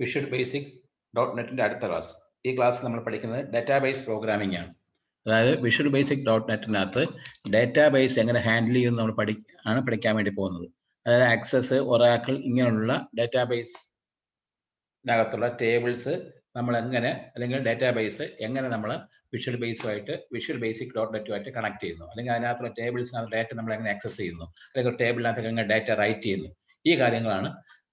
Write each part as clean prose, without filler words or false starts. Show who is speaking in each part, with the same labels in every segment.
Speaker 1: Visual basic .NETന്റെ അടുത്ത class. ഈ class നമ്മൾ പഠിക്കുന്നത് ഡാറ്റാബേസ് പ്രോഗ്രാമിംഗ് ആണ്. അതായത് വിഷ്വൽ ബേസിക് .NETനകത്ത് ഡാറ്റാബേസ് എങ്ങനെ ഹാൻഡിൽ ചെയ്യുമെന്ന് നമ്മൾ പഠിക്കാൻ വേണ്ടി പോകുന്നത്. അതായത് ആക്സസ്, ഒറാക്കിൾ ഇങ്ങനെയുള്ള ഡാറ്റാബേസിനകത്തുള്ള ടേബിൾസ് നമ്മൾ എങ്ങനെ, അല്ലെങ്കിൽ ഡാറ്റാബേസ് എങ്ങനെ നമ്മൾ വിഷ്വൽ ബേസിക് .NETുമായിട്ട് കണക്ട് ചെയ്യുന്നു, അല്ലെങ്കിൽ അതിനകത്തുള്ള ടേബിൾസിനകത്ത് ഡാറ്റ നമ്മൾ എങ്ങനെ ആക്സസ് ചെയ്യുന്നു, അല്ലെങ്കിൽ ടേബിളിനകത്ത് എങ്ങനെ ഡാറ്റ റൈറ്റ് ചെയ്യുന്നു, ഈ കാര്യങ്ങളാണ്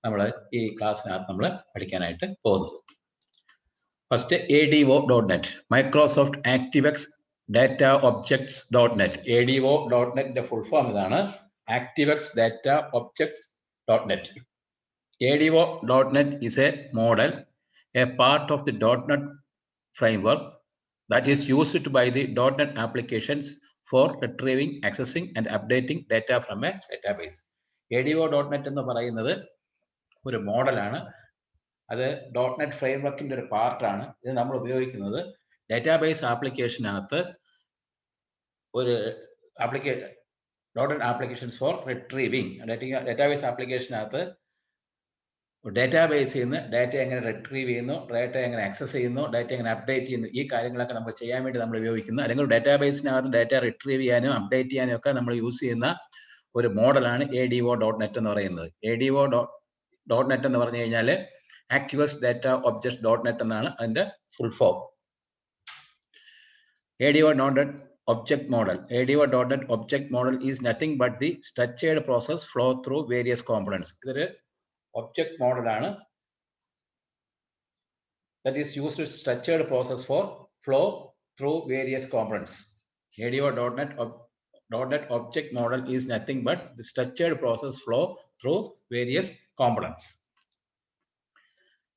Speaker 1: നമ്മൾ ഈ ക്ലാസ്സിനകത്ത് നമ്മൾ പഠിക്കാനായിട്ട് പോകുന്നത്. First ADO.NET, Microsoft ActiveX data objects .NET. ADO.NETന്റെ ഫുൾ ഫോം ഇതാണ്, ActiveX data objects .NET. ADO.NET is a model, a part of the .NET framework that is used by the .NET applications for retrieving, accessing and updating data from a database. ADO.NET എന്ന് പറയുന്നത് ഒരു മോഡലാണ്. അത് .NET ഫ്രെയിംവർക്കിന്റെ ഒരു പാർട്ടാണ്. ഇത് നമ്മൾ ഉപയോഗിക്കുന്നത് ഡാറ്റാബേസ് ആപ്ലിക്കേഷനകത്ത് ഒരു .NET applications for retrieving, database ആപ്ലിക്കേഷനകത്ത് ഡാറ്റാബേസിൽ നിന്ന് ഡാറ്റ എങ്ങനെ റിട്രീവ് ചെയ്യുന്നു, ഡാറ്റ എങ്ങനെ ആക്സസ് ചെയ്യുന്നു, ഡാറ്റ എങ്ങനെ അപ്ഡേറ്റ് ചെയ്യുന്നു, ഈ കാര്യങ്ങളൊക്കെ നമുക്ക് ചെയ്യാൻ വേണ്ടി നമ്മൾ ഉപയോഗിക്കുന്നു. അല്ലെങ്കിൽ ഡാറ്റാബേസിനകത്ത് ഡാറ്റ റിട്രീവ് ചെയ്യാനും അപ്ഡേറ്റ് ചെയ്യാനും ഒക്കെ നമ്മൾ യൂസ് ചെയ്യുന്ന ഒരു മോഡലാണ് ADO.NET എന്ന് പറയുന്നത്. ADO.NET എന്ന് പറഞ്ഞു കഴിഞ്ഞാൽ ആക്റ്റീവെക്സ് ഡാറ്റ ഒബ്ജക്ട് .NET എന്നാണ് അതിന്റെ full form. ADO.NET object model. ADO.NET object model is nothing but the structured process flow through various components. ഇതൊരു ഒബ്ജക്ട് മോഡലാണ്. That is used to structured process for flow through various components. ADO.NET object model is nothing but the structured process flow through various components.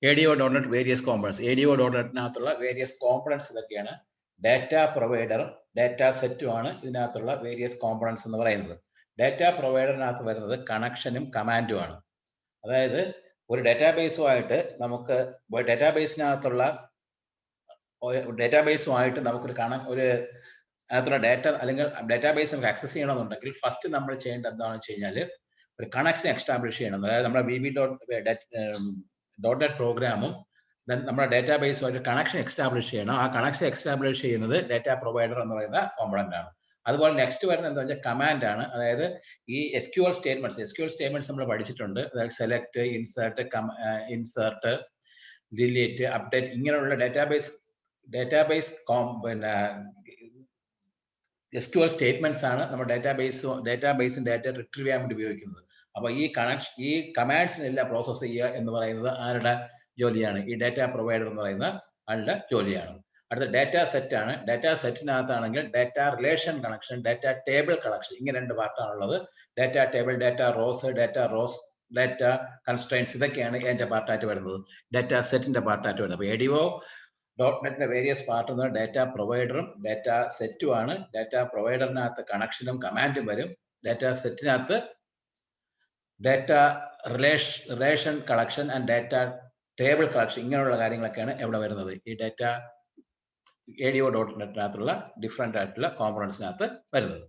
Speaker 1: ADO.NET various components. ADO.NETനകത്തുള്ള various components ഇതൊക്കെയാണ്. Data പ്രൊവൈഡറും data സെറ്റും ആണ് ഇതിനകത്തുള്ള various components എന്ന് പറയുന്നത്. Data പ്രൊവൈഡറിനകത്ത് വരുന്നത് കണക്ഷനും കമാൻഡും ആണ്. അതായത് ഒരു ഡാറ്റാബേസുമായിട്ട് നമുക്കൊരു അതിനകത്തുള്ള ഡാറ്റ അല്ലെങ്കിൽ ഡാറ്റാബേസ് നമുക്ക് ആക്സസ് ചെയ്യണമെന്നുണ്ടെങ്കിൽ ഫസ്റ്റ് നമ്മൾ ചെയ്യേണ്ടത് എന്താണെന്ന് വെച്ച് കഴിഞ്ഞാൽ ഒരു കണക്ഷൻ എസ്റ്റാബ്ലിഷ് ചെയ്യണം. അതായത് നമ്മുടെ .NET പ്രോഗ്രാമും നമ്മുടെ ഡാറ്റാബേസുമായിട്ട് കണക്ഷൻ എസ്റ്റാബ്ലിഷ് ചെയ്യണം. ആ കണക്ഷൻ എസ്റ്റാബ്ലിഷ് ചെയ്യുന്നത് ഡാറ്റ പ്രൊവൈഡർ എന്ന് പറയുന്ന കോമ്പണന്റ് ആണ്. അതുപോലെ നെക്സ്റ്റ് വരുന്നത് എന്താ വെച്ചാൽ കമാൻഡ് ആണ്. അതായത് ഈ SQL സ്റ്റേറ്റ്മെന്റ്സ് നമ്മൾ പഠിച്ചിട്ടുണ്ട്. അതായത് സെലക്ട്, ഇൻസേർട്ട്, ഡിലീറ്റ്, അപ്ഡേറ്റ് ഇങ്ങനെയുള്ള ഡാറ്റാബേസ് SQL സ്റ്റേറ്റ്മെന്റ്സ് ആണ് നമ്മൾ ഡാറ്റാബേസിന് ഡാറ്റ റിട്രീവ് ചെയ്യാൻ വേണ്ടി ഉപയോഗിക്കുന്നത്. അപ്പൊ ഈ കമാൻഡ്സിനെല്ലാം പ്രോസസ് ചെയ്യുക എന്ന് പറയുന്നത് ആരുടെ ജോലിയാണ്? ഈ ഡാറ്റ പ്രൊവൈഡർ എന്ന് പറയുന്ന ആളുടെ ജോലിയാണ്. അടുത്ത ഡാറ്റ സെറ്റ് ആണ്. ഡാറ്റ സെറ്റിനകത്താണെങ്കിൽ data relation connection, data table collection, ഇങ്ങനെ രണ്ട് പാർട്ടാണുള്ളത്. Data table, data rows, data constraints, ഇതൊക്കെയാണ് ഇതിന്റെ പാർട്ടായിട്ട് വരുന്നത്, ഡാറ്റ സെറ്റിന്റെ പാർട്ടായിട്ട് വരുന്നത്. അപ്പൊ ADO.NETന്റെ വേരിയസ് പാർട്ട് എന്ന് ഡാറ്റ പ്രൊവൈഡറും ഡാറ്റ സെറ്റും ആണ്. ഡാറ്റ പ്രൊവൈഡറിനകത്ത് കണക്ഷനും കമാൻഡും വരും. ഡാറ്റ സെറ്റിനകത്ത് data relation collection and data table collection, ഇങ്ങനെയുള്ള കാര്യങ്ങളൊക്കെയാണ് എവിടെ വരുന്നത്, ഈ ഡാറ്റ ADO.NETനകത്തുള്ള ഡിഫറെന്റ് ആയിട്ടുള്ള കോമ്പണൻസിനകത്ത് വരുന്നത്.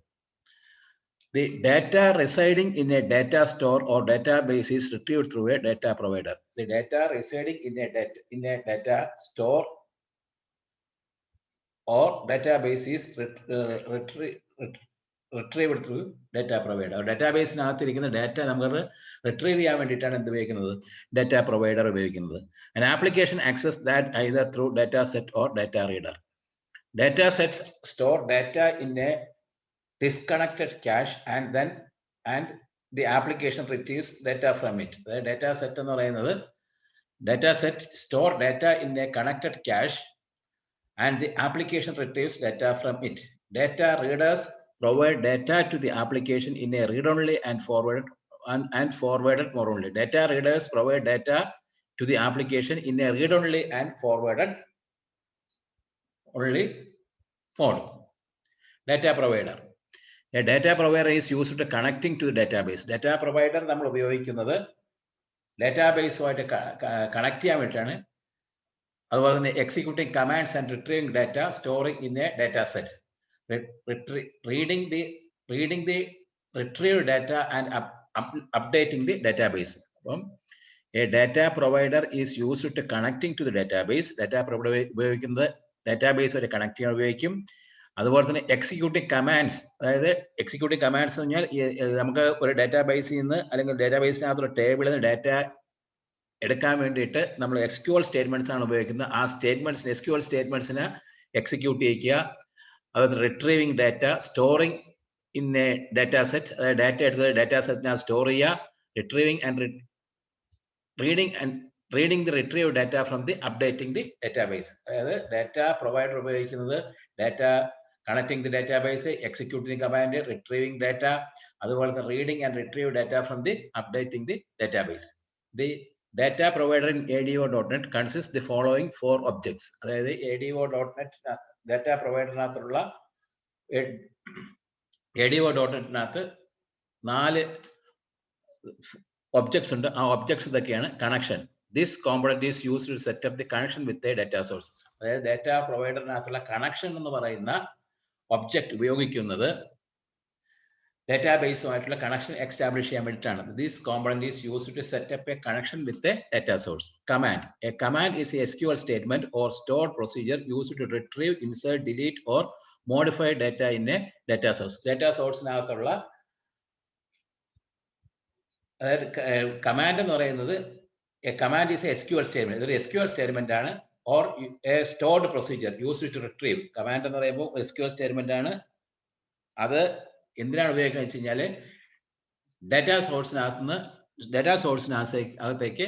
Speaker 1: The data residing in a data store or database is retrieved through a data provider. The data residing in a data store or database is retrieved through data provider. ഡാറ്റാബേസിനകത്തിരിക്കുന്ന data നമുക്ക് retrieve ചെയ്യാൻ വേണ്ടിയിട്ടാണ് എന്ത് ഉപയോഗിക്കുന്നത്? Data provider ഉപയോഗിക്കുന്നത്. An application access that either through data set or data reader. Data sets store data in a disconnected cache and the application retrieves data from it. The data set എന്ന് പറയുന്നത് data set store data in a connected cache and the application retrieves data from it. Data readers provide data to the application in a read-only and forwarded mode only. Data readers provide data to the application in a read-only and forwarded only mode. Data provider. A data provider is used to connecting to the database. Data provider നമ്മൾ ഉപയോഗിക്കുന്നത് ഡാറ്റാബേസുമായിട്ട് connect ചെയ്യാൻ വേണ്ടിയിട്ടാണ്. അതുപോലെ തന്നെ executing commands and retrieving data, storing in A data set, reading the retrieved data and updating the database. അപ്പം A data provider is used to connecting to the database. Data provider ഉപയോഗിക്കുന്നത് database വരെ connect ചെയ്യാൻ ഉപയോഗിക്കും. അതുപോലെ തന്നെ executive commands, അതായത് executive commands എന്ന് പറഞ്ഞാൽ നമുക്ക് ഒരു ഡാറ്റാബേസിൽ നിന്ന് അല്ലെങ്കിൽ ഡാറ്റാബേസിനകത്തൊരു ടേബിളിൽ നിന്ന് ഡാറ്റ എടുക്കാൻ വേണ്ടിയിട്ട് നമ്മൾ SQL സ്റ്റേറ്റ്മെന്റ്സ് ആണ് ഉപയോഗിക്കുന്നത്. ആ സ്റ്റേറ്റ്മെന്റ്സ് SQL സ്റ്റേറ്റ്മെന്റ്സിനെ എക്സിക്യൂട്ട് ചെയ്യിക്കുക. അതുപോലെ retrieving data, storing in A data set, അതായത് ഡാറ്റ എടുത്തത് ഡാറ്റാ സെറ്റിനെ സ്റ്റോർ ചെയ്യുക. Retrieving and reading the retrieved data from the updating the database. അതായത് ഡാറ്റ പ്രൊവൈഡർ ഉപയോഗിക്കുന്നത് data connecting the database, executing command, retrieving data, അതുപോലെ തന്നെ reading and retrieve data from the updating the database. The data provider in ADO.NET consists the following 4 objects. അതായത് ADO.NET data provider-നകത്തുള്ള ADO.NET-നകത്ത് 4 objects ഉണ്ട്. ആ objects ഇതൊക്കെയാണ്. Connection. This component is used to set up the connection with the data source. അതായത് data പ്രൊവൈഡറിനകത്തുള്ള connection എന്ന് പറയുന്ന object ഉപയോഗിക്കുന്നത് ഡാറ്റാബേസുമായിട്ടുള്ള connection establish ചെയ്യാൻ വേണ്ടിയിട്ടാണ്. This component is used to set up a connection with the data source. Command. A command is a SQL statement or stored procedure used to retrieve, insert, delete or modify data in a data source. Data source-നകത്തുള്ള command എന്ന് പറയുന്നത് a command is a SQL statement. ഇതൊരു SQL statement ആണ്. or a stored procedure used to retrieve. Command എന്ന് പറയുമ്പോൾ SQL statement ആണ്. അത് എന്തിനാണ് ഉപയോഗിക്കുന്നത് വെച്ച് കഴിഞ്ഞാൽ ഡാറ്റാ സോഴ്സിനകത്തേക്ക്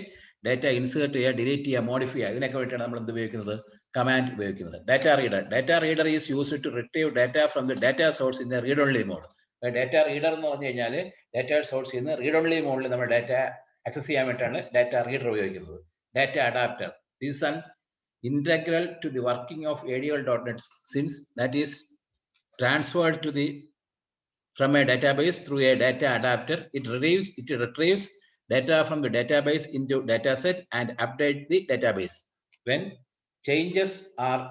Speaker 1: ഡാറ്റ ഇൻസേർട്ട് ചെയ്യുക, ഡിലീറ്റ് ചെയ്യുക, മോഡിഫൈ ചെയ്യുക, ഇതിനൊക്കെ വേണ്ടിയിട്ടാണ് നമ്മൾ എന്ത് ഉപയോഗിക്കുന്നത്? കമാൻഡ് ഉപയോഗിക്കുന്നത്. Data reader is used to retrieve data from the data source in the read only mode. Data reader എന്ന് പറഞ്ഞു കഴിഞ്ഞാൽ ഡാറ്റ സോഴ്സിൽ നിന്ന് റീഡ് ഓൺലി മോഡിൽ നമ്മൾ ഡാറ്റ ആക്സസ് ചെയ്യാൻ വേണ്ടിയിട്ടാണ് ഡാറ്റ റീഡർ ഉപയോഗിക്കുന്നത്. Data adapter is an integral to the working of ADO.NET since that is transferred to the from a database through a data adapter. It retrieves data from the database into dataset and update the database. When changes are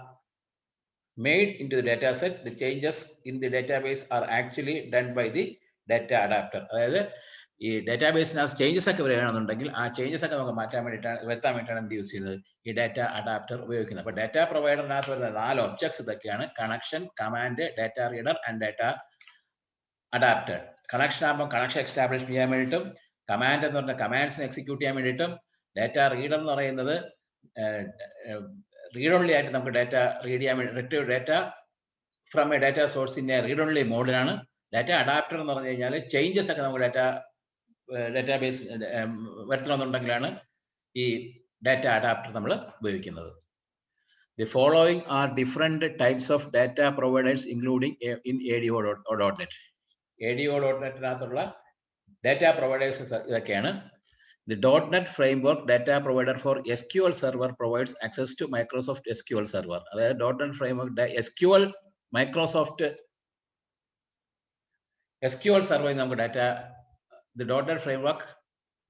Speaker 1: made into the dataset, the changes in the database are actually done by the data adapter. അതായത് ഈ ഡാറ്റാബേസിനകത്ത് changes ഒക്കെ വരികയാണെന്നുണ്ടെങ്കിൽ ആ changes ഒക്കെ നമുക്ക് വരുത്താൻ വേണ്ടിയിട്ടാണ് എന്ത് യൂസ് ചെയ്യുന്നത്? ഈ ഡാറ്റ അഡാപ്റ്റർ ഉപയോഗിക്കുന്നത്. അപ്പോൾ ഡാറ്റ പ്രൊവൈഡറിനകത്ത് വരുന്ന 4 ഒബ്ജക്ട്സ് ഇതൊക്കെയാണ്: connection, command, data reader and data adapter. Connection ആകുമ്പോൾ കണക്ഷൻ എസ്റ്റാബ്ലിഷ് ചെയ്യാൻ വേണ്ടിയിട്ടും, കമാൻഡ് എന്ന് പറഞ്ഞാൽ കമാൻഡ്സിനെ എക്സിക്യൂട്ട് ചെയ്യാൻ വേണ്ടിയിട്ടും, ഡാറ്റ റീഡർ എന്ന് പറയുന്നത് റീഡ് ഓൺലി ആയിട്ട് നമുക്ക് ഡാറ്റ റീഡ് ചെയ്യാൻ വേണ്ടി retrieve data from A data സോഴ്സിന്റെ റീഡ് ഓൺലി മോഡിലാണ്. ഡാറ്റ അഡാപ്റ്റർ എന്ന് പറഞ്ഞു കഴിഞ്ഞാൽ ചേഞ്ചസ് ഒക്കെ നമുക്ക് ഡാറ്റാബേസ് വരുത്തണമെന്നുണ്ടെങ്കിലാണ് ഈ ഡാറ്റ അഡാപ്റ്റർ നമ്മൾ ഉപയോഗിക്കുന്നത്. The following are different types of data providers including in ADO.NET. ADO.NET-നകത്തുള്ള ഡാറ്റ പ്രൊവൈഡേഴ്സ് ഇതൊക്കെയാണ്. The .NET Framework Data Provider for SQL Server provides access to Microsoft SQL Server. അതായത് .NET Framework SQL Microsoft SQL Server നമുക്ക് data The .NET Framework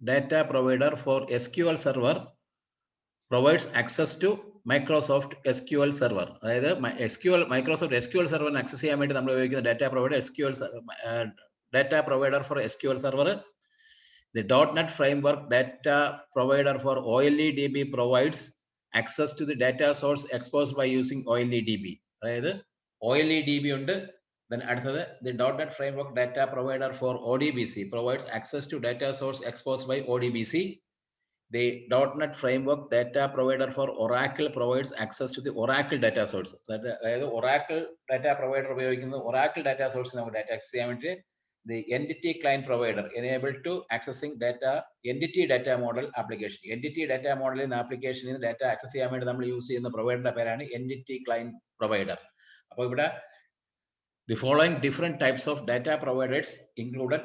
Speaker 1: Data Provider for SQL Server provides access to Microsoft SQL Server. അതായത് Microsoft SQL Server access ചെയ്യാൻ വേണ്ടി നമ്മൾ ഉപയോഗിക്കുന്ന data provider for SQL Server. The .NET Framework Data Provider for OLEDB provides access to the data source exposed by using OLEDB. അതായത് OLEDB ഉണ്ട്. Then അടുത്തത് the .NET Framework Data Provider for ODBC provides access to data source exposed by ODBC. The .NET Framework Data Provider for Oracle provides access to the Oracle data source. അതായത് Oracle Data Provider ഉപയോഗിക്കുന്നത് Oracle data source നമുക്ക് data access ചെയ്യാൻ വേണ്ടി. The Entity Client Provider enable to accessing data Entity Data Model application. Entity Data Model എന്ന ആപ്ലിക്കേഷനിൽ നിന്ന് data access ചെയ്യാൻ വേണ്ടി നമ്മൾ യൂസ് ചെയ്യുന്ന പ്രൊവൈഡറിന്റെ പേരാണ് Entity Client Provider. അപ്പോൾ ഇവിടെ the following different types of data providers included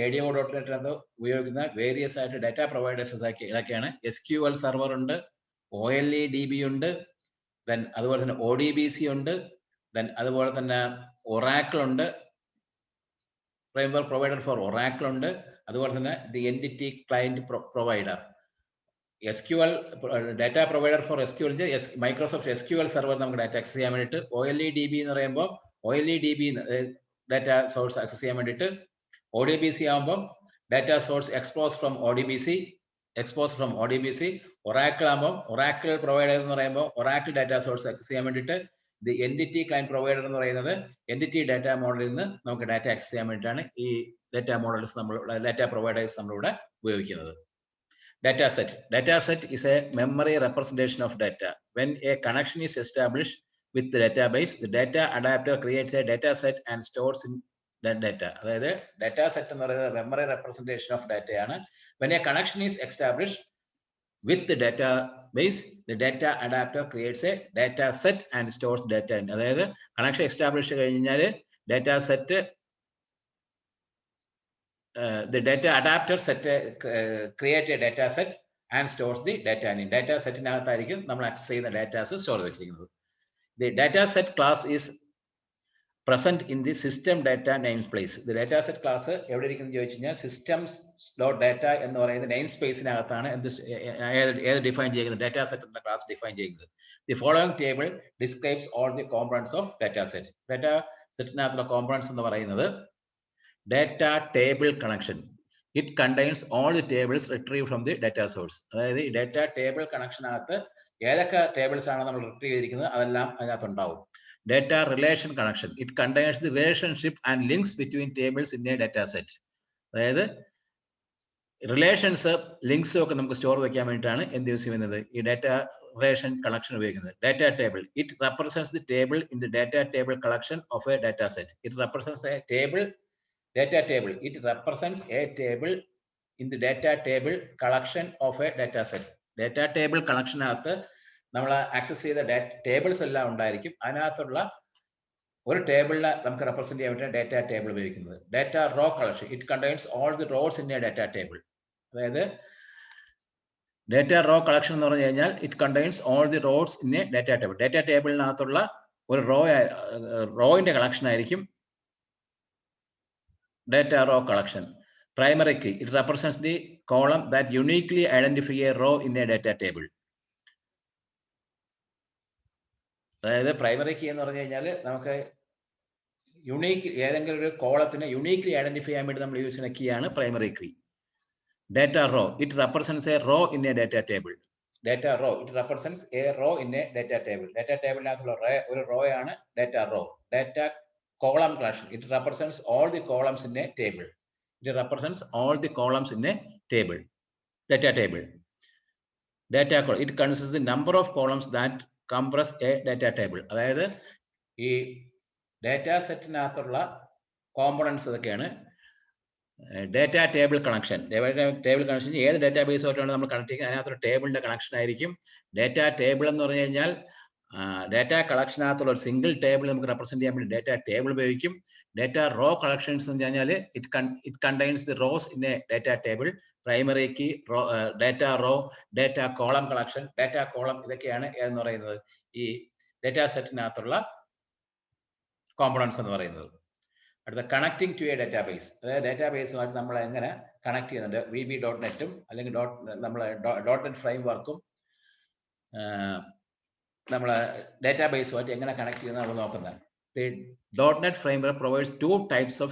Speaker 1: ADO.NET ഉപയോഗിക്കുന്ന വേരിയസ് ആയിട്ട് ഡാറ്റ പ്രൊവൈഡേഴ്സ് ഇതൊക്കെയാണ്. SQL Server ഉണ്ട്, OLEDB ഉണ്ട്, then അതുപോലെ തന്നെ ODBC ഉണ്ട്, then അതുപോലെ തന്നെ Oracle ഉണ്ട്, ഫ്രെയിംവർക്ക് പ്രൊവൈഡർ ഫോർ Oracle ഉണ്ട്, അതുപോലെ തന്നെ the Entity Client Provider. SQL data provider for SQL Microsoft SQL Server നമുക്ക് ഡാറ്റ ആക്സസ് ചെയ്യാൻ വേണ്ടിയിട്ട്. OLEDB എന്ന് പറയുമ്പോൾ OLEDB ഡാറ്റ സോഴ്സ് ആക്സസ് ചെയ്യാൻ വേണ്ടിയിട്ട്. ODBC ആകുമ്പോൾ data source expose from ODBC. Expose from ODBC. Oracle ആകുമ്പോൾ ഒറാക്കിൾ പ്രൊവൈഡേഴ്സ് എന്ന് പറയുമ്പോൾ ഒറാക്കിൾ ഡാറ്റ സോഴ്സ് ആക്സസ് ചെയ്യാൻ വേണ്ടിയിട്ട് ദി എൻറ്റിറ്റി ക്ലയന്റ് പ്രൊവൈഡർ എന്ന് പറയുന്നത് എൻറ്റിറ്റി ഡാറ്റ മോഡലിൽ നിന്ന് നമുക്ക് ഡാറ്റ ആക്സസ് ചെയ്യാൻ വേണ്ടിയിട്ടാണ് ഈ ഡാറ്റ മോഡൽസ് ഡാറ്റ പ്രൊവൈഡേഴ്സ് നമ്മളിവിടെ ഉപയോഗിക്കുന്നത്. Data set. Data set is a memory representation of data. When a connection is established with the database, the data adapter creates a data set and stores in that data. അതായത് data set എന്ന് പറയുന്നത് memory representation of data ആണ്. When a connection is established with the database, the data adapter creates a data set and stores data in. അതായത് connection establish കഴിഞ്ഞാൽ data set the data adapter set create a data set and stores the data in data set നാകത്തായിരിക്കും നമ്മൾ access ചെയ്യുന്ന datas store ചെയ്തിരിക്കുന്നത്. The data set class is present in the system data namespace. The data set class എവിടെ ഇരിക്കുന്നു ചോദിച്ചു കഴിഞ്ഞാൽ systems.data എന്ന് പറയുന്ന name സ്പേസിനകത്താണ് ഏത് ഡിഫൈൻ ചെയ്യുന്നത് ഡാറ്റാ സെറ്റ് എന്ന ക്ലാസ് ഡിഫൈൻ ചെയ്യുന്നത്. The following table describes all the components of data set. Data സെറ്റിനകത്തുള്ള കോമ്പണൻസ് എന്ന് പറയുന്നത് data table connection. It contains all the tables retrieved from the data source. അതായത് ഈ data table കണക്ഷനകത്ത് ഏതൊക്കെ tables ആണ് നമ്മൾ റിട്രീവ് ചെയ്തിരിക്കുന്നത് അതെല്ലാം അതിനകത്ത് ഉണ്ടാവും. Data relation connection. It contains the relationship and links between tables in a data set. അതായത് റിലേഷൻസ് ലിങ്ക്സും ഒക്കെ നമുക്ക് സ്റ്റോർ വെക്കാൻ വേണ്ടിയിട്ടാണ് എന്ത് യൂസ് ചെയ്യുന്നത് ഈ ഡാറ്റ റിലേഷൻ കണക്ഷൻ ഉപയോഗിക്കുന്നത്. Data table. It represents the table in the data table collection of A data set. It represents A table data table. It represents a table in the data table collection of a data set. Data table collection അകത്ത് നമ്മൾ access ചെയ്ത tables എല്ലാം ഉണ്ടായിരിക്കും. അതിനകത്തുള്ള ഒരു ടേബിളിനെ നമുക്ക് represent ചെയ്യാൻ വേണ്ടി ഡാറ്റ ടേബിൾ ഉപയോഗിക്കുന്നത്. Data row collection. It contains all the rows in a data table. അതായത് ഡാറ്റ റോ കളക്ഷൻ എന്ന് പറഞ്ഞു കഴിഞ്ഞാൽ it contains all the rows in a data table. Data ടേബിളിനകത്തുള്ള ഒരു റോയിന്റെ കളക്ഷൻ ആയിരിക്കും data row collection. Primary key. It represents the column that uniquely identifies a row in a data table. അതായത് primary key എന്ന് പറഞ്ഞു കഴിഞ്ഞാൽ നമുക്ക് unique ഏതെങ്കിലും ഒരു കോളത്തിനെ യുണീക്ലി ഐഡന്റിഫൈ ചെയ്യാൻ വേണ്ടി നമ്മൾ യൂസ് ചെയ്യുന്ന കീ ആണ് primary key. Data row. It represents a row in a data table. Data row. It represents a row in a data table. Data ടേബിളിനകത്തുള്ള ഒരു റോ ആണ് data row. Data column collection. It represents all the columns in a table. It represents all the columns in a table. Data table. Data column. It consists the number of columns that compress a data table. അതായത് ഈ data സെറ്റിനകത്തുള്ള components ഇതൊക്കെയാണ്. Data table connection. Table connection ഏത് database ആയിട്ടാണ് നമ്മൾ connect ചെയ്യുന്നത് അതിനകത്തൊരു ടേബിളിന്റെ connection ആയിരിക്കും. ഡാറ്റ ടേബിൾ എന്ന് പറഞ്ഞു കഴിഞ്ഞാൽ ഡാറ്റ കളക്ഷനകത്തുള്ള ഒരു സിംഗിൾ ടേബിൾ നമുക്ക് റെപ്രസെന്റ് ചെയ്യാൻ വേണ്ടി ഡാറ്റ ടേബിൾ ഉപയോഗിക്കും. ഡാറ്റ റോ കളക്ഷൻസ് എന്ന് പറഞ്ഞാൽ it contains the rows in a data table. Primary key, data row, data column collection, data column ഇതൊക്കെയാണ് എന്ന് പറയുന്നത് ഈ ഡാറ്റ സെറ്റിനകത്തുള്ള കോമ്പണൻസ് എന്ന് പറയുന്നത്. അടുത്ത കണക്ടിങ് ടു എ ഡാറ്റാബേസ്. അതായത് ഡാറ്റാബേസുമായിട്ട് നമ്മൾ എങ്ങനെ കണക്ട് ചെയ്യുന്നുണ്ട്. VB.NET അല്ലെങ്കിൽ നമ്മൾ .NET ഫ്രെയിം വർക്കും നമ്മൾ ഡാറ്റാബേസുമായിട്ട് എങ്ങനെ കണക്ട് ചെയ്യുന്നത് നമ്മൾ നോക്കുന്നത്. .NET framework provides two types of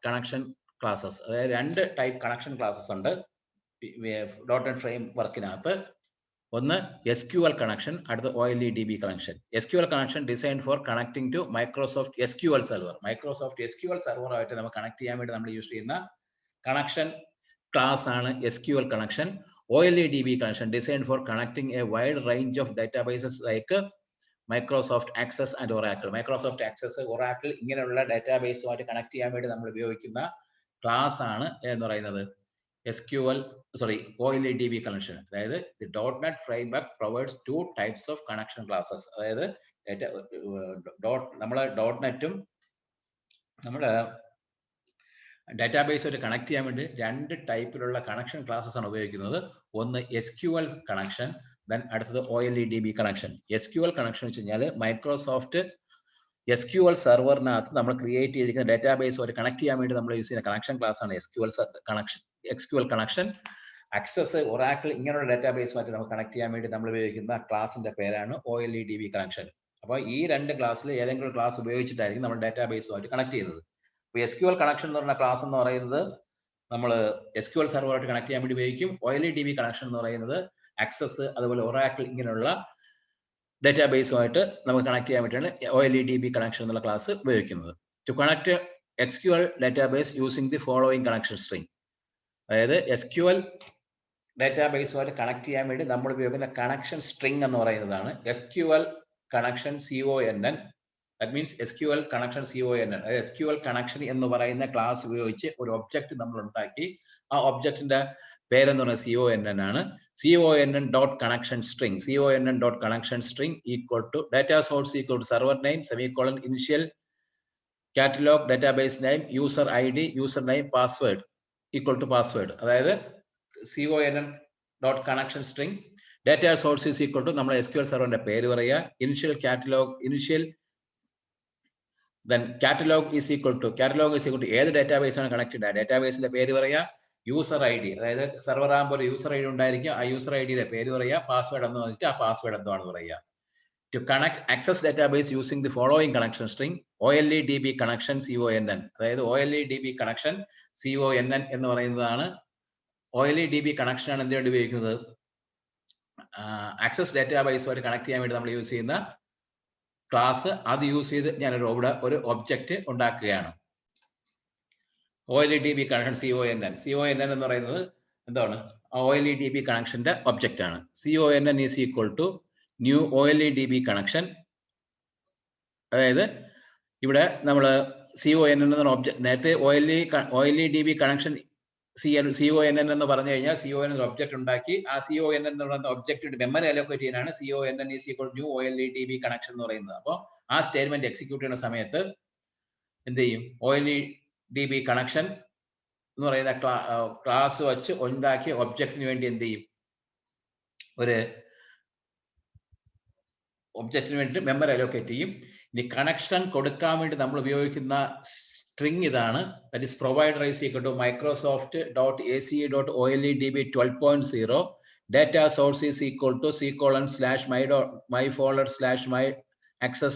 Speaker 1: connection classes. അതായത് രണ്ട് ടൈപ്പ് കണക്ഷൻ ക്ലാസ്സസ് ഉണ്ട് .NET ഫ്രെയിംവർക്കിനകത്ത്. ഒന്ന് SQL കണക്ഷൻ, അടുത്ത OLEDB connection. SQL connection design for connecting to Microsoft SQL server. Microsoft SQL സെർവറുമായിട്ട് നമുക്ക് കണക്ട് ചെയ്യാൻ വേണ്ടി നമ്മൾ യൂസ് ചെയ്യുന്ന കണക്ഷൻ ക്ലാസ് ആണ് SQL connection. OLEDB connection designed for connecting a wide range of databases like Microsoft Access and Oracle. Microsoft Access, Oracle ഇങ്ങനെയുള്ള ഡാറ്റാബേസുമായിട്ട് connect ചെയ്യാൻ വേണ്ടി നമ്മൾ ഉപയോഗിക്കുന്ന ക്ലാസ് ആണ് എന്ന് പറയുന്നത് OLEDB connection. അതായത് the .NET framework provides two types of connection classes. അതായത് നമ്മൾ .NET-ഉം നമ്മൾ ഡാറ്റാബേസുമായിട്ട് കണക്ട് ചെയ്യാൻ വേണ്ടി രണ്ട് ടൈപ്പിലുള്ള കണക്ഷൻ ക്ലാസ്സസ് ആണ് ഉപയോഗിക്കുന്നത്. ഒന്ന് SQL കണക്ഷൻ, ദെൻ അടുത്തത് OLEDB കണക്ഷൻ. SQL കണക്ഷൻ വെച്ച് കഴിഞ്ഞാൽ മൈക്രോസോഫ്റ്റ് SQL സെർവറിനകത്ത് നമ്മൾ ക്രിയേറ്റ് ചെയ്തിരിക്കുന്ന ഡാറ്റാബേസുമായിട്ട് കണക്ട് ചെയ്യാൻ വേണ്ടി നമ്മൾ യൂസ് ചെയ്യുന്ന കണക്ഷൻ ക്ലാസ് ആണ് SQL കണക്ഷൻ. ആക്സസ്, ഒറാക്കിൾ ഇങ്ങനെയുള്ള ഡാറ്റാബേസുമായിട്ട് നമുക്ക് കണക്ട് ചെയ്യാൻ വേണ്ടി നമ്മൾ ഉപയോഗിക്കുന്ന ക്ലാസിന്റെ പേരാണ് OLEDB കണക്ഷൻ. അപ്പോൾ ഈ രണ്ട് ക്ലാസ്സിൽ ഏതെങ്കിലും ക്ലാസ് ഉപയോഗിച്ചിട്ടായിരിക്കും നമ്മൾ ഡാറ്റാബേസുമായിട്ട് കണക്ട് ചെയ്യുന്നത്. SQL കണക്ഷൻ എന്ന് പറഞ്ഞ ക്ലാസ് എന്ന് പറയുന്നത് നമ്മൾ SQL സെർവറായിട്ട് കണക്ട് ചെയ്യാൻ വേണ്ടി ഉപയോഗിക്കും. OLEDB കണക്ഷൻ എന്ന് പറയുന്നത് ആക്സസ് അതുപോലെ ഒറാക്കിൾ ഇങ്ങനെയുള്ള ഡേറ്റാബേസുമായിട്ട് നമുക്ക് കണക്ട് ചെയ്യാൻ വേണ്ടിയാണ് OLEDB കണക്ഷൻ എന്നുള്ള ക്ലാസ് ഉപയോഗിക്കുന്നത്. To connect SQL database using the following connection string. അതായത് SQL ഡേറ്റാബേസുമായിട്ട് കണക്ട് ചെയ്യാൻ വേണ്ടി നമ്മൾ ഉപയോഗിക്കുന്ന കണക്ഷൻ സ്ട്രിംഗ് എന്ന് പറയുന്നതാണ് SQL connection CONN. That means SQL connection CONN. അതായത് SQL കണക്ഷൻ എന്ന് പറയുന്ന ക്ലാസ് ഉപയോഗിച്ച് ഒരു ഒബ്ജക്റ്റ് നമ്മൾ ഉണ്ടാക്കി. ആ ഒബ്ജക്റ്റിന്റെ പേരെന്ന് പറയുന്നത് CONN ആണ്. CONN dot connection string. CONN dot connection string equal to data source equal to server name semicolon initial catalog database name user ID user name password equal to password. അതായത് CONN dot connection string data source is equal to നമ്മുടെ SQL സെർവറിന്റെ പേര് പറയുക. Initial catalog then catalog is equal to ഏത് database ആണ് connected ആ ഡേറ്റാബേസിന്റെ പേര് പറയുക. യൂസർ ID അതായത് സെർവർ ആകുമ്പോൾ യൂസർ ID ഉണ്ടായിരിക്കും. ആ യൂസർ IDയുടെ പേര് പറയുക. പാസ്വേഡ് എന്ന് പറഞ്ഞിട്ട് ആ പാസ്വേഡ് എന്താണെന്ന് പറയുക. To connect access database using the following connection string OLEDB connection CONN. അതായത് OLEDB കണക്ഷൻ CONN എന്ന് പറയുന്നതാണ്. OLEDB കണക്ഷൻ ആണ് എന്തിനു വേണ്ടി ഉപയോഗിക്കുന്നത്? ആക്സസ് ഡേറ്റാബേസുമായിട്ട് കണക്ട് ചെയ്യാൻ വേണ്ടി നമ്മൾ യൂസ് ചെയ്യുന്ന ക്ലാസ്. അത് യൂസ് ചെയ്ത് ഞാനൊരു ഒരു ഒബ്ജക്റ്റ് ഉണ്ടാക്കുകയാണ്. OLEDB കണക്ഷൻ CONN എന്ന് പറയുന്നത് എന്താണ്? OLEDB കണക്ഷന്റെ ഒബ്ജക്റ്റ് ആണ്. CONN is equal to new OLEDB connection. അതായത് ഇവിടെ നമ്മൾ CONN എന്ന ഒബ്ജക്റ്റ് നേരത്തെ OLEDB കണക്ഷൻ CONN എന്ന് പറഞ്ഞു കഴിഞ്ഞാൽ CONN ഒരു ഒബ്ജക്റ്റ് ഉണ്ടാക്കി. ആ CONN എന്ന് പറയുന്ന ഒബ്ജക്റ്റ് മെമ്മറി അലോക്കേറ്റ് ചെയ്യാനാണ് CONN is equal new OLEDB connection എന്ന് പറയുന്നത്. അപ്പോൾ ആ സ്റ്റേറ്റ്മെന്റ് എക്സിക്യൂട്ട് ചെയ്യുന്ന സമയത്ത് എന്ത് ചെയ്യും? OLEDB കണക്ഷൻ എന്ന് പറയുന്ന ക്ലാസ് വെച്ച് ഉണ്ടാക്കിയ ഒബ്ജക്റ്റിന് വേണ്ടി എന്ത് ചെയ്യും? ഒരു ഒബ്ജക്റ്റിന് വേണ്ടി മെമ്മറി അലോക്കേറ്റ് ചെയ്യും. ഇനി കണക്ഷൻ കൊടുക്കാൻ വേണ്ടി നമ്മൾ ഉപയോഗിക്കുന്ന സ്ട്രിംഗ് ഇതാണ്. That is provider is equal to microsoft.ace.oledb 12.0 data source is equal to c:/my access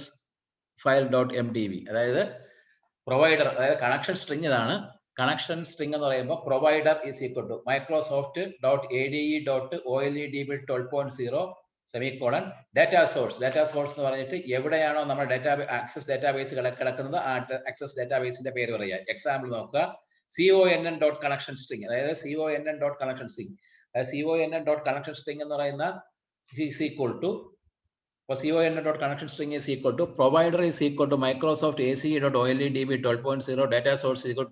Speaker 1: file.mdv. അതായത് പ്രൊവൈഡർ അതായത് കണക്ഷൻ സ്ട്രിംഗ് ഇതാണ്. കണക്ഷൻ സ്ട്രിംഗ് എന്ന് പറയുമ്പോൾ provider is equal to microsoft.ade.oledb 12.0 semicolon data source എന്ന് പറഞ്ഞിട്ട് എവിടെയാണോ നമ്മൾ ആക്സസ് ഡേറ്റാബേസ് കിടക്കുന്നത് ആ ആക്സസ് ഡേറ്റാബേസിന്റെ പേര് പറയുക. എക്സാമ്പിൾ നോക്കുക. CONN ഡോട്ട് കണക്ഷൻ സ്ട്രിംഗ് അതായത് CONN dot connection string CONN dot connection string എന്ന് പറയുന്ന is equal to CONN dot connection string is equal to provider is equal to microsoft.ace.oledb 12.0 data source equal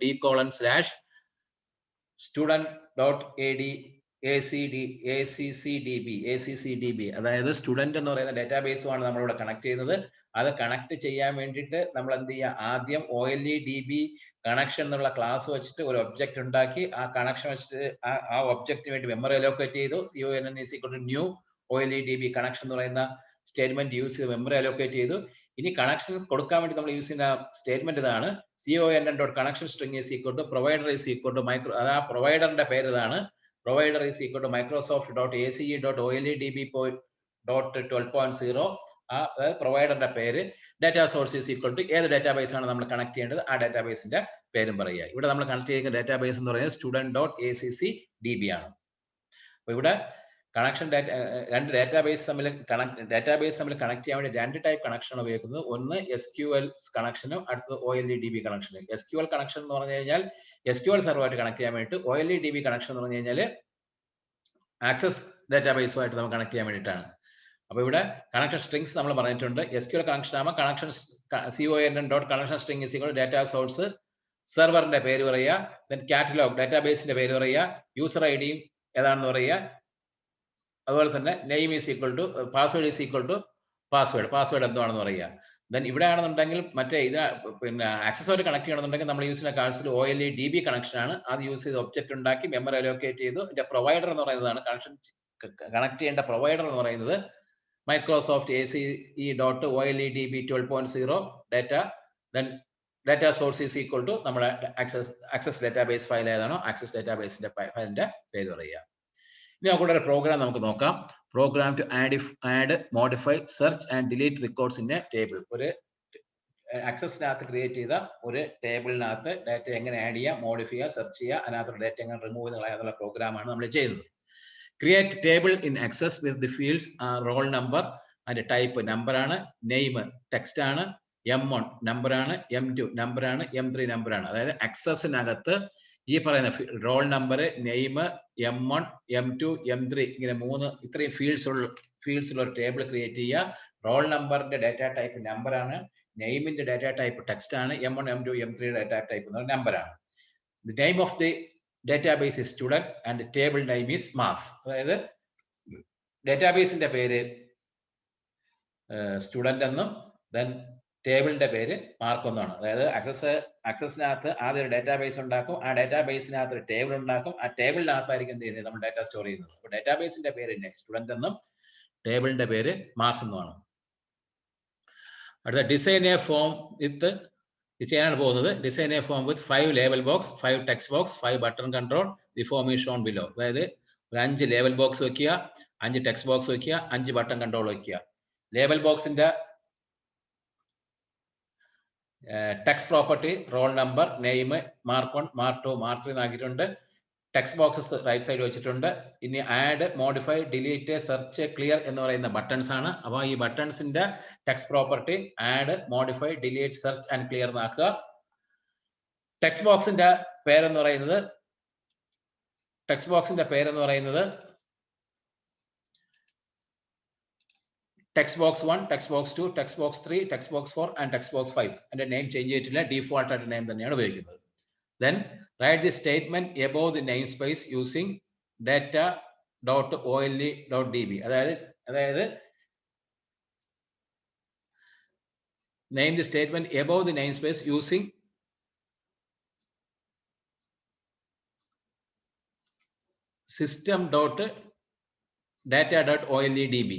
Speaker 1: d:/student.accdb അതായത് student എന്ന് പറയുന്ന ഡേറ്റാബേസുമാണ് നമ്മളിവിടെ connect ചെയ്യുന്നത്. അത് connect ചെയ്യാൻ വേണ്ടിയിട്ട് നമ്മൾ എന്ത് ചെയ്യുക? ആദ്യം OLEDB കണക്ഷൻ എന്നുള്ള ക്ലാസ് വെച്ചിട്ട് ഒരു ഒബ്ജക്റ്റ് ഉണ്ടാക്കി. ആ കണക്ഷൻ വെച്ചിട്ട് ആ ഒബ്ജക്റ്റിന് വേണ്ടി മെമ്മറി അലോക്കേറ്റ് ചെയ്തു. CONN is equal to new OLEDB connection എന്ന് പറയുന്ന സ്റ്റേറ്റ്മെന്റ് യൂസ് ചെയ്ത് മെമ്മറി അലോക്കേറ്റ് ചെയ്തു. ഇനി കണക്ഷൻ കൊടുക്കാൻ വേണ്ടി നമ്മൾ യൂസ് ചെയ്യുന്ന സ്റ്റേറ്റ്മെന്റ് ഇതാണ്. CONN dot connection string is equal to provider is equal to ആ പ്രൊവൈഡറിന്റെ പേര് ഇതാണ്. Provider is equal to microsoft.ace.oledb 12.0 അതായത് പ്രൊവൈഡറിന്റെ പേര്. Data source is equal to ഏത് ഡേറ്റാബേസ് ആണ് നമ്മൾ കണക്ട് ചെയ്യേണ്ടത് ആ ഡേറ്റാബേസിന്റെ പേരും പറയുക. ഇവിടെ നമ്മൾ കണക്ട് ചെയ്യുന്ന ഡേറ്റാബേസ് എന്ന് പറയുന്നത് student.accdb ആണ്. അപ്പൊ ഇവിടെ കണക്ഷൻ രണ്ട് ഡേറ്റാബേസ് തമ്മിൽ കണക്ട് ചെയ്യാൻ വേണ്ടി രണ്ട് ടൈപ്പ് കണക്ഷൻ ഉപയോഗിക്കുന്നത്. ഒന്ന് SQL കണക്ഷനും അടുത്തത് OLEDB കണക്ഷനും. SQL കണക്ഷൻ എന്ന് പറഞ്ഞു കഴിഞ്ഞാൽ SQL സെർവറായിട്ട് കണക്ട് ചെയ്യാൻ വേണ്ടിയിട്ട്. OLEDB കണക്ഷൻ എന്ന് പറഞ്ഞു കഴിഞ്ഞാൽ ആക്സസ് ഡേറ്റാബേസുമായിട്ട് നമുക്ക് കണക്ട് ചെയ്യാൻ വേണ്ടിയിട്ടാണ്. അപ്പൊ ഇവിടെ കണക്ഷൻ സ്ട്രിംഗ്സ് നമ്മൾ പറഞ്ഞിട്ടുണ്ട്. SQL കണക്ഷൻ ആകുമ്പോൾ connection CONN dot connection string is equal data source സെർവറിന്റെ പേര് പറയുക. ദെൻ കാറ്റലോഗ് ഡേറ്റാബേസിന്റെ പേര് പറയുക. യൂസർ IDയും ഏതാണെന്ന് പറയുക. അതുപോലെ തന്നെ name is equal to password is equal to password എന്താണെന്ന് പറയുക. ദെൻ ഇവിടെ ആണെന്നുണ്ടെങ്കിൽ മറ്റേ പിന്നെ ആക്സസോറി കണക്ട് ചെയ്യണമെന്നുണ്ടെങ്കിൽ നമ്മൾ യൂസ് ചെയ്യുന്ന കാഴ്ചയിൽ OLEDB കണക്ഷൻ ആണ്. അത് യൂസ് ചെയ്ത് ഒബ്ജക്റ്റ് ഉണ്ടാക്കി മെമ്മറി അലോക്കേറ്റ് ചെയ്തു. ഇതിന്റെ പ്രൊവൈഡർ എന്ന് പറയുന്നതാണ് കണക്ഷൻ കണക്ട് ചെയ്യേണ്ട പ്രൊവൈഡർ എന്ന് പറയുന്നത് microsoft.ace.oledb 12.0 then data source is equal to നമ്മുടെ ആക്സസ് ഡേറ്റാബേസ് ഫയൽ ഏതാണോ ആക്സസ് ഡേറ്റാബേസിന്റെ ഫയലിന്റെ പേര് പറയുക. ഇനി നമുക്കുള്ള ഒരു പ്രോഗ്രാം നമുക്ക് നോക്കാം. Program to add modify search and delete records in a table. ഒരു ആക്സസിനകത്ത് ക്രിയേറ്റ് ചെയ്ത ഒരു ടേബിളിനകത്ത് ഡാറ്റ എങ്ങനെ ആഡ് ചെയ്യുക, മോഡിഫൈ ചെയ്യുക, സെർച്ച് ചെയ്യുക, അതിനകത്തുള്ള ഡാറ്റ എങ്ങനെ റിമൂവ് ചെയ്ത് കളയാന്നുള്ള പ്രോഗ്രാമാണ് നമ്മൾ ചെയ്യുന്നത്. Create table in access with the fields roll number, അതിന്റെ ടൈപ്പ് നമ്പർ ആണ്, നെയിം ടെക്സ്റ്റ് ആണ്, M1 നമ്പർ ആണ്, M2 നമ്പർ ആണ്, M3 നമ്പർ ആണ്. അതായത് ആക്സസിനകത്ത് ഈ പറയുന്ന role number, name, M1, M2, M3 ഇങ്ങനെ ഇത്രയും ഫീൽഡ്സ് ഉള്ള ഒരു ടേബിൾ ക്രിയേറ്റ് ചെയ്യുക. റോൾ നമ്പറിന്റെ ഡാറ്റ ടൈപ്പ് നമ്പർ ആണ്, നെയിമിന്റെ ഡാറ്റ ടൈപ്പ് ടെക്സ്റ്റ് ആണ്, M1, M2, M3 data type number ആണ്. The name of the database is student and the table name is marks. അതായത് ഡാറ്റാബേസിന്റെ പേര് സ്റ്റുഡന്റ് എന്നും ദെൻ ടേബിളിന്റെ പേര് മാർക്ക് എന്നാണ്. അതായത് ആക്സസിനകത്ത് ആദ്യം ഒരു ഡാറ്റാബേസ് ഉണ്ടാക്കും, ആ ഡാറ്റാബേസിനകത്ത് ഒരു ടേബിൾ ഉണ്ടാക്കും, ആ ടേബിളിനകത്തായിരിക്കും എന്ത് ചെയ്യുന്നത്, നമ്മൾ ഡാറ്റ സ്റ്റോർ ചെയ്യുന്നത്. അപ്പോൾ ഡാറ്റാബേസിന്റെ പേര് സ്റ്റുഡന്റ് എന്നും ടേബിളിന്റെ പേര് മാർക്സ് എന്നുമാണ്. അടുത്ത ഡിസൈൻ എ ഫോം വിത്ത് ചെയ്യാനാണ് പോകുന്നത്. Design A form with 5 label box, 5 text box, 5 button control. The form is shown below. അതായത് ഒരു 5 ലേബൽ ബോക്സ് വെക്കുക, 5 ടെക്സ്റ്റ് ബോക്സ് വെക്കുക, 5 ബട്ടൺ കൺട്രോൾ വെക്കുക. ലേബൽ ബോക്സിന്റെ text property roll number, name, mark 1, mark 2, mark 3 ആക്കിയിട്ടുണ്ട്. Text boxes right side വെച്ചിട്ടുണ്ട്. ഇനി add, modify, delete, search, clear എന്ന് പറയുന്ന ബട്ടൺസ് ആണ്. അപ്പോൾ ഈ ബട്ടൺസിന്റെ text property add, modify, delete, search and clear എന്നാക്കുക. ടെക്സ്റ്റ് ബോക്സിന്റെ പേരെന്ന് പറയുന്നത് text box 1, text box 2, text box 3, text box 4 and text box 5. അതിന്റെ നെയിം ചേഞ്ച് ചെയ്തിട്ടില്ല, ഡീഫോൾട്ട് ആയിട്ട് നെയിം തന്നെയാണ് ഉപയോഗിക്കുന്നത്. Then write the statement above the namespace using data.ole.db. അതായത് name the statement above the namespace using system.data.ole.db.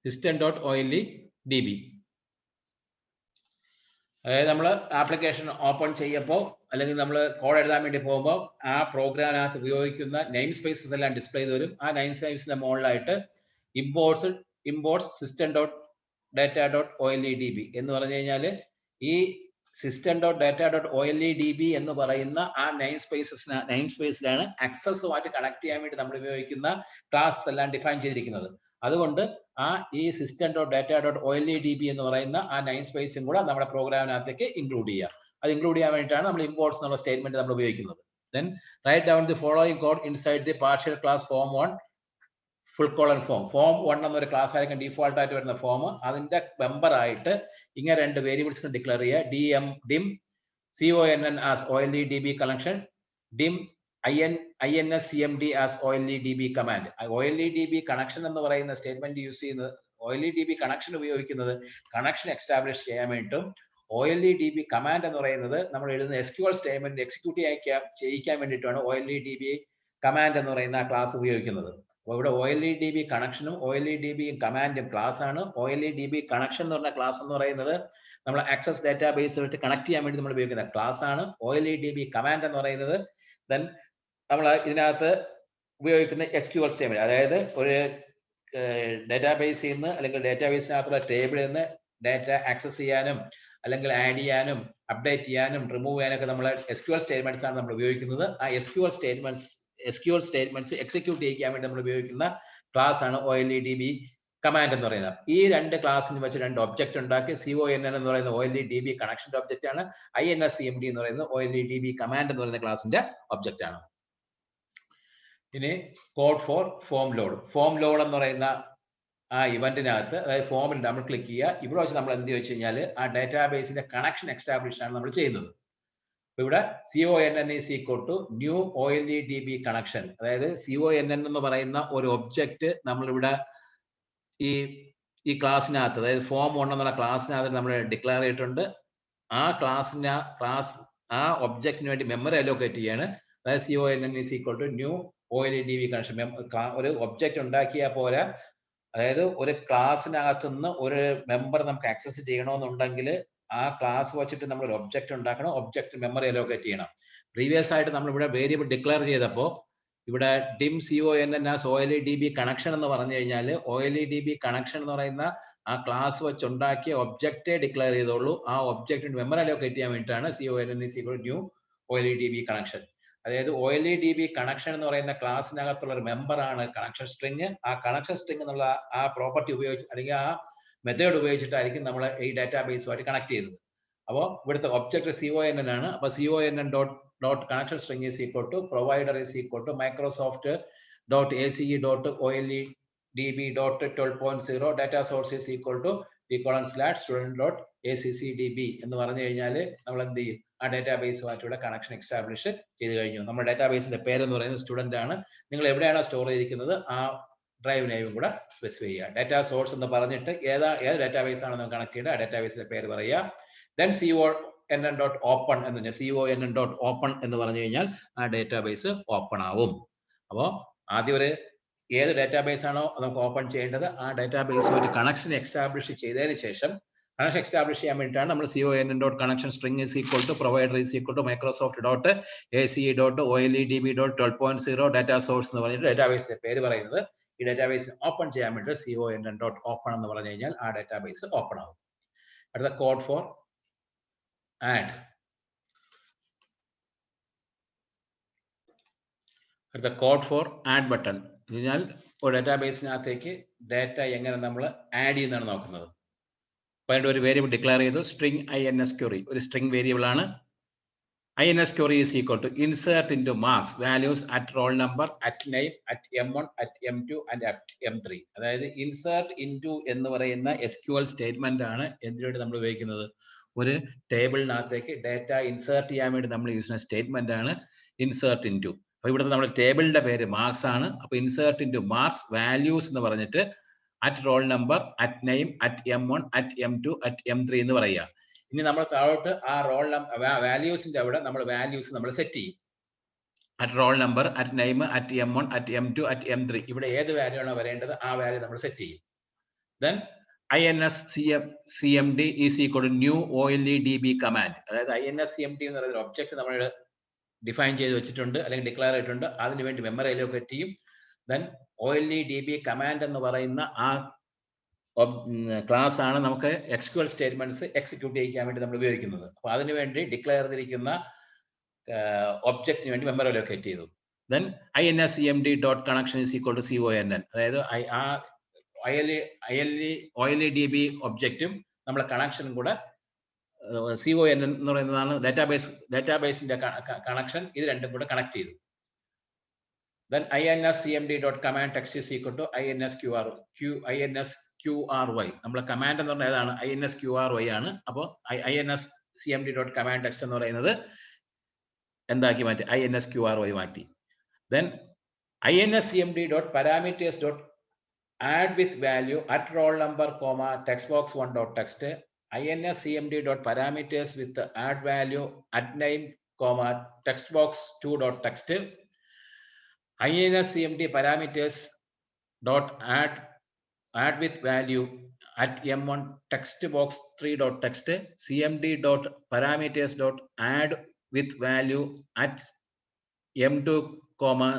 Speaker 1: system.ole.db. അതായത് നമ്മൾ application open ചെയ്യുമ്പോൾ അല്ലെങ്കിൽ നമ്മൾ കോഡ് എഴുതാൻ വേണ്ടി പോകുമ്പോൾ ആ പ്രോഗ്രാമിനകത്ത് ഉപയോഗിക്കുന്ന നെയിം സ്പേസസ് എല്ലാം ഡിസ്പ്ലേ ചെയ്ത് വരും. ആ നെയിം സ്പേസിന്റെ മുകളിലായിട്ട് ഇമ്പോർട്ട്സ് system.data.ole.db എന്ന് പറഞ്ഞു കഴിഞ്ഞാൽ ഈ system.data.ole.db എന്ന് പറയുന്ന ആ നെയിം സ്പേസിലാണ് ആക്സസുമായിട്ട് കണക്ട് ചെയ്യാൻ വേണ്ടി നമ്മൾ ഉപയോഗിക്കുന്ന ക്ലാസ് എല്ലാം ഡിഫൈൻ ചെയ്തിരിക്കുന്നത്. അതുകൊണ്ട് ഈ system.data.ole.db എന്ന് പറയുന്ന ആ നെയിം സ്പേസും കൂടെ നമ്മുടെ പ്രോഗ്രാമിനകത്തേക്ക് ഇൻക്ലൂഡ് ചെയ്യുക. അത് ഇൻക്ലൂഡ് ചെയ്യാൻ വേണ്ടിയിട്ടാണ് നമ്മൾ ഇമ്പോർട്ട്സ് എന്നുള്ള സ്റ്റേറ്റ്മെന്റ് നമ്മൾ ഉപയോഗിക്കുന്നത്. Then write down the following code inside the partial class form1 full colon form. form 1 എന്നൊരു ക്ലാസ് ആയിരിക്കും ഡിഫോൾട്ട് ആയിട്ട് വരുന്ന ഫോം. അതിന്റെ മെമ്പർ ആയിട്ട് ഇങ്ങനെ 2 വേരിയബിൾസ് ഡിക്ലെയർ ചെയ്യുക. dim conn as ole.db collection, dim inscmd as ole.db command. ole.db connection എന്ന് പറയുന്ന സ്റ്റേറ്റ്മെന്റ് യൂസ് ചെയ്യുന്നത്, ole.db കണക്ഷൻ ഉപയോഗിക്കുന്നത് കണക്ഷൻ എസ്റ്റാബ്ലിഷ് ചെയ്യാൻ വേണ്ടിയിട്ടും ole.db കമാൻഡ് എന്ന് പറയുന്നത് നമ്മൾ എഴുതുന്ന SQL സ്റ്റേറ്റ്മെന്റ് എക്സിക്യൂട്ട് ചെയ്യിക്കാൻ വേണ്ടിയിട്ടാണ് ole.db കമാൻഡ് എന്ന് പറയുന്ന ക്ലാസ് ഉപയോഗിക്കുന്നത്. അപ്പോൾ ഇവിടെ ole.db കണക്ഷനും ole.db കമാൻഡും ക്ലാസ് ആണ്. ole.db കണക്ഷൻ എന്ന് പറഞ്ഞ ക്ലാസ് എന്ന് പറയുന്നത് നമ്മൾ ആക്സസ് ഡാറ്റാബേസുമായിട്ട് കണക്ട് ചെയ്യാൻ വേണ്ടി നമ്മൾ ഉപയോഗിക്കുന്ന ക്ലാസ് ആണ്. ole.db കമാൻഡ് എന്ന് പറയുന്നത് ദെൻ നമ്മൾ ഇതിനകത്ത് ഉപയോഗിക്കുന്ന SQL സ്റ്റേറ്റ്മെന്റ്, അതായത് ഒരു ഡാറ്റാബേസിൽ നിന്ന് അല്ലെങ്കിൽ ഡാറ്റാബേസിനകത്തുള്ള ടേബിളിൽ നിന്ന് ഡാറ്റ ആക്സസ് ചെയ്യാനും അല്ലെങ്കിൽ ആഡ് ചെയ്യാനും അപ്ഡേറ്റ് ചെയ്യാനും റിമൂവ് ചെയ്യാനൊക്കെ നമ്മൾ SQL സ്റ്റേറ്റ്മെന്റ്സ് ആണ് നമ്മൾ ഉപയോഗിക്കുന്നത്. ആ SQL സ്റ്റേറ്റ്മെന്റ്സ് എക്സിക്യൂട്ട് ചെയ്യാൻ വേണ്ടി നമ്മൾ ഉപയോഗിക്കുന്ന ക്ലാസ് ആണ് ole.db കമാൻഡ് എന്ന് പറയുന്നത്. ഈ 2 ക്ലാസ്സിന് വെച്ച് 2 ഒബ്ജക്റ്റ് ഉണ്ടാക്കി. conn എന്ന് പറയുന്ന ole.db കണക്ഷന്റെ ഒബ്ജക്റ്റ് ആണ്. inscmd എന്ന് പറയുന്നത് ole.db കമാൻഡ് എന്ന് പറയുന്ന ക്ലാസിന്റെ ഒബ്ജക്റ്റ് ആണ്. ഇനി കോഡ് ഫോർ ഫോം ലോഡ് എന്ന് പറയുന്ന ആ ഇവന്റിനകത്ത്, അതായത് ഫോമിൽ നമ്മൾ ക്ലിക്ക് ചെയ്യുക. ഇവിടെ വെച്ച് നമ്മൾ എന്ത് വെച്ച് കഴിഞ്ഞാൽ ആ ഡാറ്റാബേസിന്റെ കണക്ഷൻ എസ്റ്റാബ്ലിഷ് ആണ് നമ്മൾ ചെയ്യുന്നത്. ഇവിടെ conn is equal to new ole.db connection. അതായത് conn എന്ന് പറയുന്ന ഒരു ഒബ്ജക്റ്റ് നമ്മളിവിടെ ഈ ക്ലാസ്സിനകത്ത്, അതായത് ഫോം 1 എന്നുള്ള ക്ലാസ്സിനകത്ത് നമ്മൾ ഡിക്ലെയർ ചെയ്തിട്ടുണ്ട്. ആ ഒബ്ജക്റ്റിന് വേണ്ടി മെമ്മറി അലോക്കേറ്റ് ചെയ്യാണ്. അതായത് conn is equal to new ole.db connection. ഒരു ഒബ്ജക്റ്റ് ഉണ്ടാക്കിയാൽ പോലെ, അതായത് ഒരു ക്ലാസ്സിനകത്ത് നിന്ന് ഒരു മെമ്പർ നമുക്ക് ആക്സസ് ചെയ്യണമെന്നുണ്ടെങ്കിൽ ആ ക്ലാസ് വെച്ചിട്ട് നമ്മൾ ഒരു ഒബ്ജക്റ്റ് ഉണ്ടാക്കണം, ഒബ്ജക്റ്റ് മെമ്മറി അലോക്കേറ്റ് ചെയ്യണം. പ്രീവിയസ് ആയിട്ട് നമ്മൾ ഇവിടെ വേരിയബിൾ ഡിക്ലെയർ ചെയ്തപ്പോൾ ഇവിടെ dim conn as ole.db connection എന്ന് പറഞ്ഞു കഴിഞ്ഞാൽ ole.db കണക്ഷൻ എന്ന് പറയുന്ന ആ ക്ലാസ് വെച്ചുണ്ടാക്കിയ ഒബ്ജക്റ്റേ ഡിക്ലെയർ ചെയ്തോളൂ. ആ ഒബ്ജക്റ്റ് മെമ്മറി അലോക്കേറ്റ് ചെയ്യാൻ വേണ്ടിയിട്ടാണ് CONN is equal to new OLEDB connection. അതായത് OLEDB കണക്ഷൻ എന്ന് പറയുന്ന ക്ലാസ്സിനകത്തുള്ള ഒരു മെമ്പറാണ് കണക്ഷൻ സ്ട്രിങ്. ആ കണക്ഷൻ സ്ട്രിങ് എന്നുള്ള ആ പ്രോപ്പർട്ടി ഉപയോഗിച്ച് അല്ലെങ്കിൽ ആ മെത്തേഡ് ഉപയോഗിച്ചിട്ടായിരിക്കും നമ്മൾ ഈ ഡാറ്റാബേസുമായിട്ട് കണക്ട് ചെയ്യുന്നത്. അപ്പോൾ ഇവിടുത്തെ ഒബ്ജക്റ്റ് CONN ആണ്. അപ്പോൾ CONN dot connection string is equal to provider is equal to Microsoft dot ACE dot OLEDB dot 12.0 data source is equal to :/student dot ACCDB എന്ന് പറഞ്ഞു കഴിഞ്ഞാൽ നമ്മൾ എന്ത് ചെയ്യും? ആ ഡാറ്റാബേസുമായിട്ടുള്ള കണക്ഷൻ എസ്റ്റാബ്ലിഷ് ചെയ്ത് കഴിഞ്ഞു. നമ്മുടെ ഡാറ്റാബേസിന്റെ പേരെന്ന് പറയുന്നത് സ്റ്റുഡന്റ് ആണ്. നിങ്ങൾ എവിടെയാണോ സ്റ്റോർ ചെയ്തിരിക്കുന്നത് ആ ഡ്രൈവ് നെയിം കൂടെ സ്പെസിഫൈ ചെയ്യുക. ഡാറ്റാ സോഴ്സ് എന്ന് പറഞ്ഞിട്ട് ഏത് ഡാറ്റാബേസ് ആണെന്ന് കണക്ട് ചെയ്യുക, ആ ഡാറ്റാബേസിന്റെ പേര് പറയുക. ദെൻ CONN dot open എന്ന് പറഞ്ഞാൽ CONN dot open എന്ന് പറഞ്ഞു കഴിഞ്ഞാൽ ആ ഡാറ്റാബേസ് ഓപ്പൺ ആവും. അപ്പോൾ ആദ്യം ഒരു ഏത് ഡാറ്റാബേസ് ആണോ നമുക്ക് ഓപ്പൺ ചെയ്യേണ്ടത് ആ ഡാറ്റാബേസുമായിട്ട് കണക്ഷൻ എസ്റ്റാബ്ലിഷ് ചെയ്തതിന് ശേഷം കണക്ഷൻ എസ്റ്റാബ്ലിഷ് ചെയ്യാൻ വേണ്ടിയിട്ടാണ് നമ്മൾ CONN dot connection string is equal to provider is equal to Microsoft dot ACE dot OLEDB dot 12.0 data source എന്ന് പറഞ്ഞിട്ട് ഡാറ്റാബേസിന്റെ പേര് പറയുന്നത്. ഈ ഡാറ്റാബേസ് ഓപ്പൺ ചെയ്യാൻ വേണ്ടി CONN dot open എന്ന് പറഞ്ഞു കഴിഞ്ഞാൽ ആ ഡാറ്റാബേസ് ഓപ്പൺ ആവും. അടുത്ത കോഡ് ഫോർ add. അടുത്ത കോഡ് ഫോർ ആഡ് ബട്ടൺ. കഴിഞ്ഞാൽ ഒരു ഡാറ്റാബേസിനകത്തേക്ക് ഡാറ്റ എങ്ങനെ നമ്മൾ ആഡ് ചെയ്യുന്നതാണ് നോക്കുന്നത്. അപ്പോൾ അതിൻ്റെ ഒരു വേരിയബിൾ ഡിക്ലെയർ ചെയ്തു, സ്ട്രിങ് INS query. ഒരു സ്ട്രിങ് വേരിയബിൾ ആണ്. INS query is equal to insert into marks values at roll number, at name, at M1, at M2 and at M3. അതായത് ഇൻസേർട്ട് ഇൻറ്റു എന്ന് പറയുന്ന SQL സ്റ്റേറ്റ്മെന്റ് ആണ് എന്തിനായിട്ട് നമ്മൾ ഉപയോഗിക്കുന്നത്? ഒരു ടേബിളിനകത്തേക്ക് ഡാറ്റ ഇൻസേർട്ട് ചെയ്യാൻ വേണ്ടി നമ്മൾ യൂസ് ചെയ്യുന്ന സ്റ്റേറ്റ്മെന്റ് ആണ് ഇൻസേർട്ട് ഇൻറ്റു. അപ്പോൾ ഇവിടുത്തെ നമ്മുടെ ടേബിളിന്റെ പേര് മാർക്സ് ആണ്. അപ്പോൾ ഇൻസേർട്ട് ഇൻറ്റു മാർക്സ് വാല്യൂസ് എന്ന് പറഞ്ഞിട്ട് at roll number, at name, at M1, at M2, at M3 എന്ന് പറയുക. ഇനി നമ്മൾ താഴോട്ട് ആ റോൾ നമ്പർ വാല്യൂസിന്റെ അവിടെ നമ്മൾ വാല്യൂസ് നമ്മൾ സെറ്റ് ചെയ്യും. At roll number, at name, at M1, at M2, at M3 ഇവിടെ ഏത് വാല്യൂ ആണോ വരേണ്ടത് ആ വാല്യൂ നമ്മൾ സെറ്റ് ചെയ്യും. Then INS CMD is equal to new OLEDB command. അതായത് INS CMD എന്ന് പറയുന്ന ഒബ്ജക്റ്റ് നമ്മൾ ഡിഫൈൻ ചെയ്ത് വെച്ചിട്ടുണ്ട് അല്ലെങ്കിൽ ഡിക്ലെയർ ചെയ്തിട്ടുണ്ട്. അതിന് വേണ്ടി മെമ്മറി അലോക്കേറ്റ് ചെയ്യും. ദെൻ OLEDB കമാൻഡ് എന്ന് പറയുന്ന ആ ക്ലാസ് ആണ് നമുക്ക് SQL സ്റ്റേറ്റ്മെന്റ്സ് എക്സിക്യൂട്ട് ചെയ്യാൻ വേണ്ടി നമ്മൾ ഉപയോഗിക്കുന്നത്. അപ്പോൾ അതിനു വേണ്ടി ഡിക്ലെയർ ചെയ്തിരിക്കുന്ന ഒബ്ജക്റ്റിന് വേണ്ടി മെമ്മറി അലോക്കേറ്റ് ചെയ്തു. Then INS CMD dot connection is equal to CONN. അതായത് ആ OLEDB ഒബ്ജക്റ്റും നമ്മളെ കണക്ഷനും കൂടെ CONN എന്ന് പറയുന്നതാണ് ഡാറ്റാബേസിന്റെ കണക്ഷൻ. ഇത് രണ്ടും കൂടെ കണക്ട് ചെയ്തു. Then INS CMD dot command text is equal to INS QRY. നമ്മളെ കമാൻഡ് എന്ന് പറഞ്ഞാൽ ഏതാണ്? INS QRY ആണ്. അപ്പോൾ INS CMD dot command text എന്ന് പറയുന്നത് എന്താക്കി മാറ്റി? INS QRY മാറ്റി. Then INS CMD dot parameters dot add with value at roll number comma textbox 1 dot text. INS CMD dot parameters with add value at name comma textbox 2 dot text. INS CMD parameters dot add with value at M1 text box 3 dot text. CMD dot parameters dot add with value at M2 comma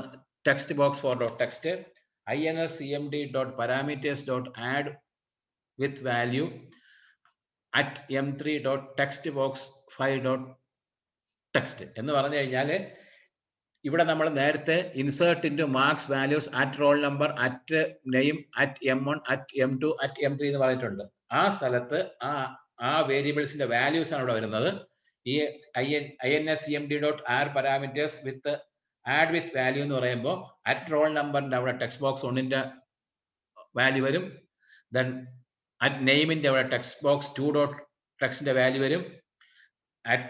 Speaker 1: text box 4 dot text. INS CMD dot parameters dot add with value at M3 dot text box 5 dot text. എന്ന് പറഞ്ഞു കഴിഞ്ഞാൽ ഇവിടെ നമ്മൾ നേരത്തെ insert into marks values at roll number, at name, at M1, at M2, at M3 എന്ന് പറഞ്ഞിട്ടുണ്ട്. ആ സ്ഥലത്ത് ആ വേരിയബിൾസിന്റെ വാല്യൂസ് ആണ് ഇവിടെ വരുന്നത്. ഈ INS CMD dot add parameters with add with value എന്ന് പറയുമ്പോൾ അറ്റ് റോൾ നമ്പറിന്റെ അവിടെ ടെക്സ്റ്റ് ബോക്സ് 1ന്റെ വാല്യൂ വരും. ദെൻ അറ്റ് നെയിമിന്റെ അവിടെ ടെക്സ്റ്റ് ബോക്സ് 2 ഡോട്ട് ടെക്സ്റ്റിന്റെ വാല്യൂ വരും. അറ്റ്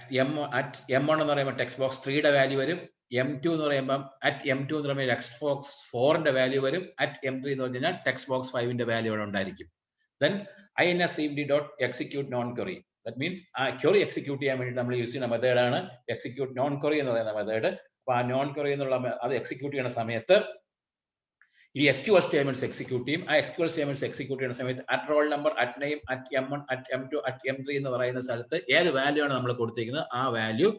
Speaker 1: M1 എന്ന് പറയുമ്പോൾ ടെക്സ്റ്റ് ബോക്സ് 3യുടെ വാല്യൂ വരും. M2 എന്ന് പറയുമ്പോൾ അറ്റ് M2 എന്ന് പറയുമ്പോൾ ടെക്സ്റ്റ് ബോക്സ് 4ന്റെ വാല്യൂ വരും. അറ്റ് M3 എന്ന് പറഞ്ഞു കഴിഞ്ഞാൽ ടെക്സ്റ്റ് ബോക്സ് 5ന്റെ വാല്യൂ അവിടെ ഉണ്ടായിരിക്കും. Then INS CMD dot execute non query. That means ആ ക്വറി എക്സിക്യൂട്ട് ചെയ്യാൻ വേണ്ടി നമ്മൾ യൂസ് ചെയ്യുന്ന മെത്തേഡാണ് എക്സിക്യൂട്ട് നോൺ ക്വറി എന്ന് പറയുന്ന മെത്തേഡ്. അപ്പൊ ആ നോൺ ക്വറി എന്നുള്ള അത് എക്സിക്യൂട്ട് ചെയ്യുന്ന സമയത്ത് ഈ SQL സ്റ്റേറ്റ്മെന്റ്സ് എക്സിക്യൂട്ട് ചെയ്യും. ആ SQL സ്റ്റേറ്റ്മെന്റ്സ് എക്സിക്യൂട്ട് ചെയ്യുന്ന സമയത്ത് at roll number, at name, at M1, at M2, at M3 എന്ന് പറയുന്ന സ്ഥലത്ത് ഏത് വാല്യൂ ആണ് നമ്മൾ കൊടുത്തിരിക്കുന്നത് ആ വാല്യൂ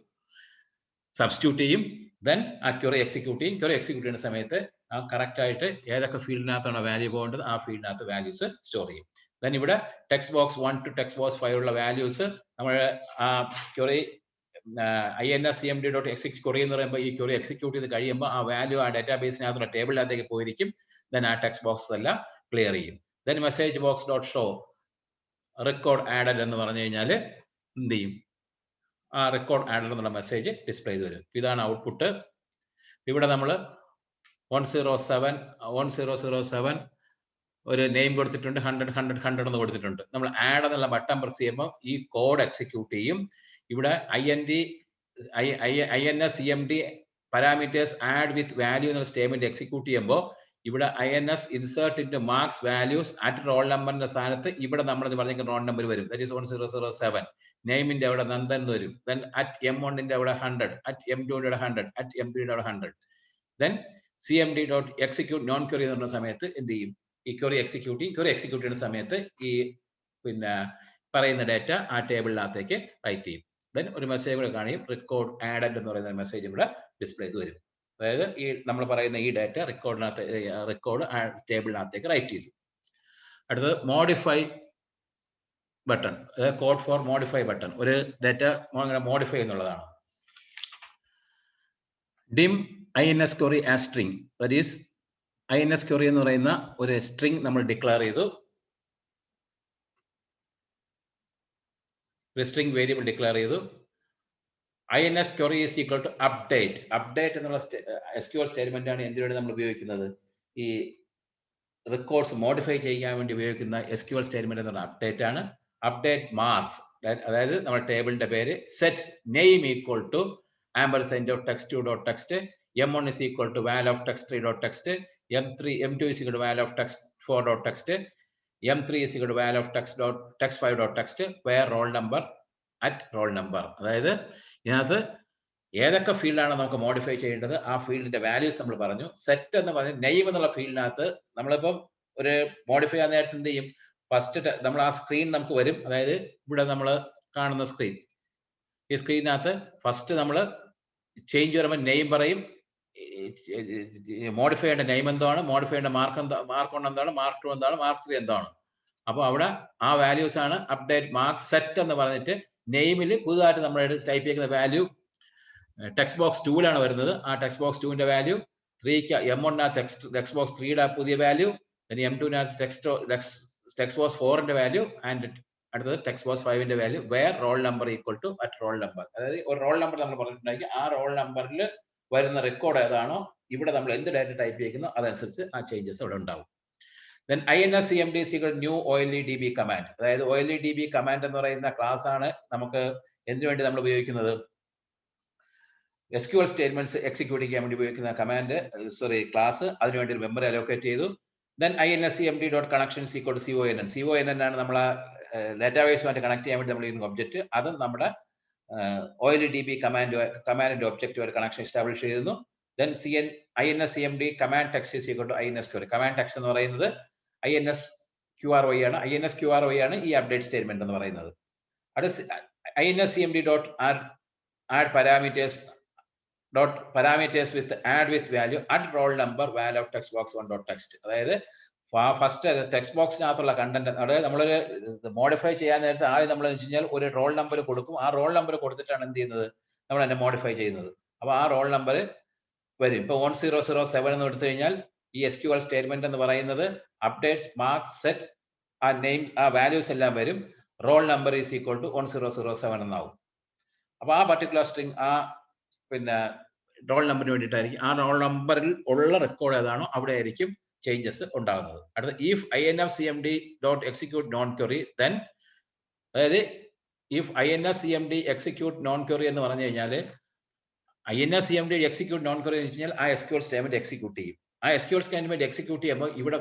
Speaker 1: സബ്സ്റ്റിറ്റ്യൂട്ട് ചെയ്യും. ദെൻ ആ ക്വറി എക്സിക്യൂട്ട് ചെയ്യും. ക്വറി എക്സിക്യൂട്ട് ചെയ്യുന്ന സമയത്ത് ആ കറക്റ്റ് ആയിട്ട് ഏതൊക്കെ ഫീൽഡിനകത്താണ് വാല്യൂ പോകേണ്ടത് ആ ഫീൽഡിനകത്ത് വാല്യൂസ് സ്റ്റോർ ചെയ്യും. ദെൻ ഇവിടെ text box 1 to text box 5 ഉള്ള വാല്യൂസ് നമ്മൾ ക്വറി INS-CMD.execute ക്വറി എന്ന് പറയുമ്പോൾ ഈ ക്വറി എക്സിക്യൂട്ട് ചെയ്ത് കഴിയുമ്പോൾ ആ വാല്യൂ ആ ഡാറ്റാബേസിനകത്തുള്ള ടേബിളിനകത്തേക്ക് പോയിരിക്കും. ദെൻ ആ ടെക്സ്റ്റ് ബോക്സ് എല്ലാം ക്ലിയർ ചെയ്യും. Then message box dot show record added എന്ന് പറഞ്ഞു കഴിഞ്ഞാൽ എന്ത് ചെയ്യും? ആ റെക്കോർഡ് ആഡഡ് എന്നുള്ള മെസ്സേജ് ഡിസ്പ്ലേ ചെയ്ത് വരും. ഇതാണ് ഔട്ട്പുട്ട്. ഇവിടെ നമ്മൾ 1007 ഒരു നെയിം കൊടുത്തിട്ടുണ്ട്, 100 എന്ന് കൊടുത്തിട്ടുണ്ട്. നമ്മൾ ആഡ് എന്നുള്ള ബട്ടൺ പ്രസ് ചെയ്യുമ്പോൾ ഈ കോഡ് എക്സിക്യൂട്ട് ചെയ്യും. ഇവിടെ INS-CMD parameters add with value എന്നുള്ള സ്റ്റേറ്റ്മെന്റ് എക്സിക്യൂട്ട് ചെയ്യുമ്പോൾ ഇവിടെ INS insert into marks values at roll നമ്പറിന്റെ സ്ഥാനത്ത് ഇവിടെ നമ്മൾ പറഞ്ഞ റോൾ നമ്പർ വരും. That is 1007. നെയിമിന്റെ അവിടെ നന്ദൻ എന്ന് വരും. ദെൻ അറ്റ് M1 അവിടെ 100, അറ്റ് M2 അവിടെ 100, അറ്റ് M3 അവിടെ 100. ദെൻ CMD.execute നോൺ ക്വറി എന്ന് പറഞ്ഞ സമയത്ത് എന്ത് ചെയ്യും? ഈ ക്വറി എക്സിക്യൂട്ട് ചെയ്യുന്ന സമയത്ത് ഈ പിന്നെ പറയുന്ന ഡേറ്റ ആ ടേബിളിനകത്തേക്ക് റൈറ്റ് ചെയ്യും. ദെൻ ഒരു മെസ്സേജ് കൂടെ കാണിക്കും, റെക്കോർഡ് ആഡഡ് എന്ന് പറയുന്ന മെസ്സേജ് ഇവിടെ ഡിസ്പ്ലേ ചെയ്ത് വരും. അതായത് ഈ നമ്മൾ പറയുന്ന ഈ ഡേറ്റ റെക്കോർഡ് ടേബിളിനകത്തേക്ക് റൈറ്റ് ചെയ്തു. അടുത്തത് modify button, code for modify button. ഒരു ഡേറ്റ മോഡിഫൈ എന്നുള്ളതാണ്. dim INS query as string, that is INS query എന്ന് പറയുന്ന ഒരു സ്ട്രിംഗ് നമ്മൾ ഡിക്ലെയർ ചെയ്തു. ഒരു സ്ട്രിംഗ് വേരിയബിൾ ഡിക്ലെയർ ചെയ്തു. INS query is equal to update. Update എന്നുള്ള SQL സ്റ്റേറ്റ്മെന്റ് ആണ് എന്തിനു വേണ്ടി നമ്മൾ ഉപയോഗിക്കുന്നത്? ഈ റെക്കോർഡ്സ് മോഡിഫൈ ചെയ്യാൻ വേണ്ടി ഉപയോഗിക്കുന്ന SQL സ്റ്റേറ്റ്മെന്റ് എന്നുള്ള അപ്ഡേറ്റ് ആണ്. അപ്ഡേറ്റ് മാർക്സ്, അതായത് നമ്മുടെ ടേബിളിന്റെ പേര് set name equal to $text2.text, M1 is equal to val of text3.text, M2 is equal to val of text4.text, M3 is equal to val of text5.text, where roll number at roll number. അതായത് ഇതിനകത്ത് ഏതൊക്കെ ഫീൽഡാണ് നമുക്ക് modify ചെയ്യേണ്ടത് ആ ഫീൽഡിന്റെ values നമ്മൾ പറഞ്ഞു. സെറ്റ് എന്ന് പറഞ്ഞ നെയിം എന്നുള്ള ഫീൽഡിനകത്ത് നമ്മളിപ്പം ഒരു മോഡിഫൈ ചെയ്യാൻ നേരത്തെ എന്ത് ചെയ്യും? ഫസ്റ്റ് നമ്മൾ ആ സ്ക്രീൻ നമുക്ക് വരും. അതായത് ഇവിടെ നമ്മൾ കാണുന്ന സ്ക്രീൻ, ഈ സ്ക്രീനകത്ത് ഫസ്റ്റ് നമ്മൾ ചേഞ്ച് വരുമ്പോൾ നെയിം പറയും, മോഡിഫൈ ചെയ്യേണ്ട നെയിം എന്താണ്, മോഡിഫൈ ചെയ്യേണ്ട മാർക്ക് 1 എന്താണ്, മാർക്ക് 2 എന്താണ്, മാർക്ക് 3 എന്താണ്. അപ്പോൾ അവിടെ ആ വാല്യൂസ് ആണ് അപ്ഡേറ്റ് മാർക്ക് സെറ്റ് എന്ന് പറഞ്ഞിട്ട് നെയിമിൽ പുതുതായിട്ട് നമ്മൾ ടൈപ്പ് ചെയ്യുന്ന വാല്യൂ ടെക്സ്റ്റ് ബോക്സ് 2ലാണ് വരുന്നത്. ആ ടെക്സ്റ്റ് ബോക്സ് 2ന്റെ വാല്യൂ 3ക്ക് M1 ടെക്സ്റ്റ് ബോക്സ് 3യുടെ പുതിയ വാല്യൂ, M2 ടെക്സ്റ്റ് ബോക്സ് 4ന്റെ വാല്യൂ, ആൻഡ് അടുത്തത് ടെക്സ്റ്റ് ബോക്സ് 5ന്റെ value, where roll number equal to at roll number. അതായത് ഒരു റോൾ നമ്പർ നമ്മൾ പറഞ്ഞിട്ടുണ്ടെങ്കിൽ ആ റോൾ നമ്പറിൽ വരുന്ന റെക്കോർഡ് ഏതാണോ ഇവിടെ നമ്മൾ എന്ത് ഡാറ്റ ടൈപ്പ് ചെയ്യുന്നു അതനുസരിച്ച് ആ ചേഞ്ചസ് അവിടെ ഉണ്ടാവും. Then INS-CMD new OLEDB command. അതായത് OLEDB കമാൻഡ് എന്ന് പറയുന്ന ക്ലാസ് ആണ് നമുക്ക് എന്തിനു വേണ്ടി നമ്മൾ ഉപയോഗിക്കുന്നത്? SQL സ്റ്റേറ്റ്മെന്റ്സ് എക്സിക്യൂട്ട് ചെയ്യാൻ വേണ്ടി ഉപയോഗിക്കുന്ന കമാൻഡ് ക്ലാസ്. അതിനുവേണ്ടി ഒരു മെമ്മറി അലോക്കേറ്റ് ചെയ്തു. Then INS-CMD.connection is equal to CONN. CONN ആണ് നമ്മൾ ഡാറ്റാബേസുമായിട്ട് കണക്ട് ചെയ്യാൻ വേണ്ടി നമ്മൾ ചെയ്യുന്ന ഒബ്ജക്റ്റ്. അതും നമ്മുടെ OLEDB കമാൻഡിന്റെ ഒബ്ജക്റ്റുമായിട്ട് കണക്ഷൻ എസ്റ്റാബ്ലിഷ് ചെയ്യുന്നു. Then INS-CMD command text is equal to INS query. Command text എന്ന് പറയുന്നത് INS QRY ആണ്. INS QRY ആണ് ഈ അപ്ഡേറ്റ് സ്റ്റേറ്റ്മെന്റ് എന്ന് പറയുന്നത്. അടുത്ത INS-CMD.add parameters with add with value at roll number val of text box 1.text. അതായത് first text ബോക്സിനകത്തുള്ള content, അതായത് നമ്മളൊരു മോഡിഫൈ ചെയ്യാൻ നേരത്തെ ആദ്യം നമ്മൾ വെച്ച് കഴിഞ്ഞാൽ ഒരു റോൾ നമ്പർ കൊടുക്കും. ആ റോൾ നമ്പർ കൊടുത്തിട്ടാണ് എന്ത് ചെയ്യുന്നത്? നമ്മൾ അതിനെ മോഡിഫൈ ചെയ്യുന്നത്. അപ്പൊ ആ റോൾ നമ്പർ വരും. ഇപ്പൊ 1007 എന്ന് എടുത്തു കഴിഞ്ഞാൽ ഈ SQL സ്റ്റേറ്റ്മെന്റ് എന്ന് പറയുന്നത് അപ്ഡേറ്റ് മാർക്ക് സെറ്റ് ആ നെയിം ആ വാല്യൂസ് എല്ലാം വരും. Roll number is equal to 1007 എന്നാവും. അപ്പൊ ആ പർട്ടിക്കുലർ സ്ട്രിംഗ് ആ പിന്നെ റോൾ നമ്പറിന് വേണ്ടിയിട്ടായിരിക്കും. ആ റോൾ നമ്പറിൽ ഉള്ള റെക്കോർഡ് ഏതാണോ അവിടെ ആയിരിക്കും ചേഞ്ചസ് ഉണ്ടാകുന്നത്. അടുത്ത if INS-CMD.execute non query then, അതായത് if INS-CMD execute non query എന്ന് പറഞ്ഞു കഴിഞ്ഞാൽ INS-CMD execute നോൺ ക്വറി എന്ന് വെച്ച് കഴിഞ്ഞാൽ ആ SQL സ്റ്റേറ്റ്മെന്റ് എക്സിക്യൂട്ട് ചെയ്യും. ആ SQL സ്റ്റേറ്റ്മെന്റ് എക്സിക്യൂട്ട് ചെയ്യുമ്പോൾ ഇവിടെ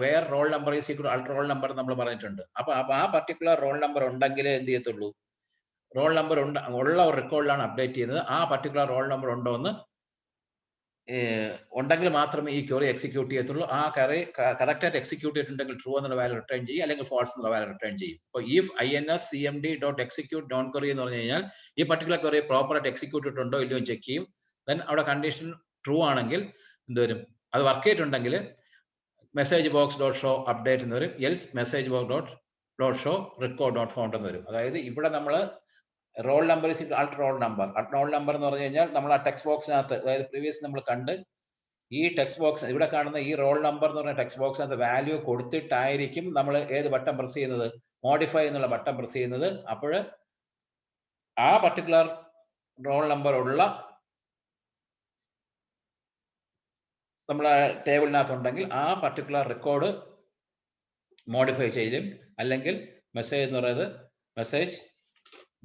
Speaker 1: വേറെ roll number is equal to roll number നമ്മൾ പറഞ്ഞിട്ടുണ്ട്. അപ്പൊ ആ പർട്ടിക്കുലർ റോൾ നമ്പർ ഉണ്ടെങ്കിലേ എന്ത് ചെയ്യത്തുള്ളൂ? റോൾ നമ്പർ ഉള്ള ഒരു റെക്കോർഡിലാണ് അപ്ഡേറ്റ് ചെയ്യുന്നത്. ആ പർട്ടിക്കുലർ റോൾ നമ്പർ ഉണ്ടോ എന്ന് ഉണ്ടെങ്കിൽ മാത്രമേ ഈ ക്വറി എക്സിക്യൂട്ട് ചെയ്യത്തുള്ളൂ. ആ ക്വറി കറക്റ്റ് ആയിട്ട് എക്സിക്യൂട്ട് ചെയ്തിട്ടുണ്ടെങ്കിൽ ട്രൂ എന്നുള്ള വാല്യൂ റിട്ടേൺ ചെയ്യും, അല്ലെങ്കിൽ ഫാൾസ് എന്നുള്ള വാല്യൂ റിട്ടേൺ ചെയ്യും. അപ്പോൾ if INS-CMD.execute നോൺ ക്വറി എന്ന് പറഞ്ഞു കഴിഞ്ഞാൽ ഈ പർട്ടിക്കുലർ ക്വറി പ്രോപ്പർ ആയിട്ട് എക്സിക്യൂട്ട് ചെയ്തിട്ടുണ്ടോ ഇല്ലയോ ചെക്ക് ചെയ്യും. ദെൻ അവിടെ കണ്ടീഷൻ ട്രൂ ആണെങ്കിൽ എന്ത് വരും? അത് വർക്ക് ചെയ്തിട്ടുണ്ടെങ്കിൽ message box dot show update എന്ന് വരും. Else message box dot show record dot found എന്ന് വരും. അതായത് ഇവിടെ നമ്മൾ roll number is അൾട്ട് roll number. അൾട്ട് roll number എന്ന് പറഞ്ഞു കഴിഞ്ഞാൽ നമ്മൾ ആ ടെക്സ്റ്റ് ബോക്സിനകത്ത്, അതായത് പ്രീവിയസ് നമ്മൾ കണ്ട് ഈ ടെക്സ്റ്റ് ബോക്സ് ഇവിടെ കാണുന്ന ഈ റോൾ നമ്പർ എന്ന് പറഞ്ഞ ടെക്സ്റ്റ് ബോക്സിനകത്ത് വാല്യൂ കൊടുത്തിട്ടായിരിക്കും നമ്മൾ ഏത് ബട്ടൺ പ്രസ് ചെയ്യുന്നത്, മോഡിഫൈ എന്നുള്ള ബട്ടൺ പ്രസ് ചെയ്യുന്നത്. അപ്പോൾ ആ പർട്ടിക്കുലർ റോൾ നമ്പർ ഉള്ള നമ്മളെ ടേബിളിനകത്തുണ്ടെങ്കിൽ ആ പർട്ടിക്കുലർ റെക്കോർഡ് മോഡിഫൈ ചെയ്യും. അല്ലെങ്കിൽ മെസ്സേജ് എന്ന് പറയുന്നത് message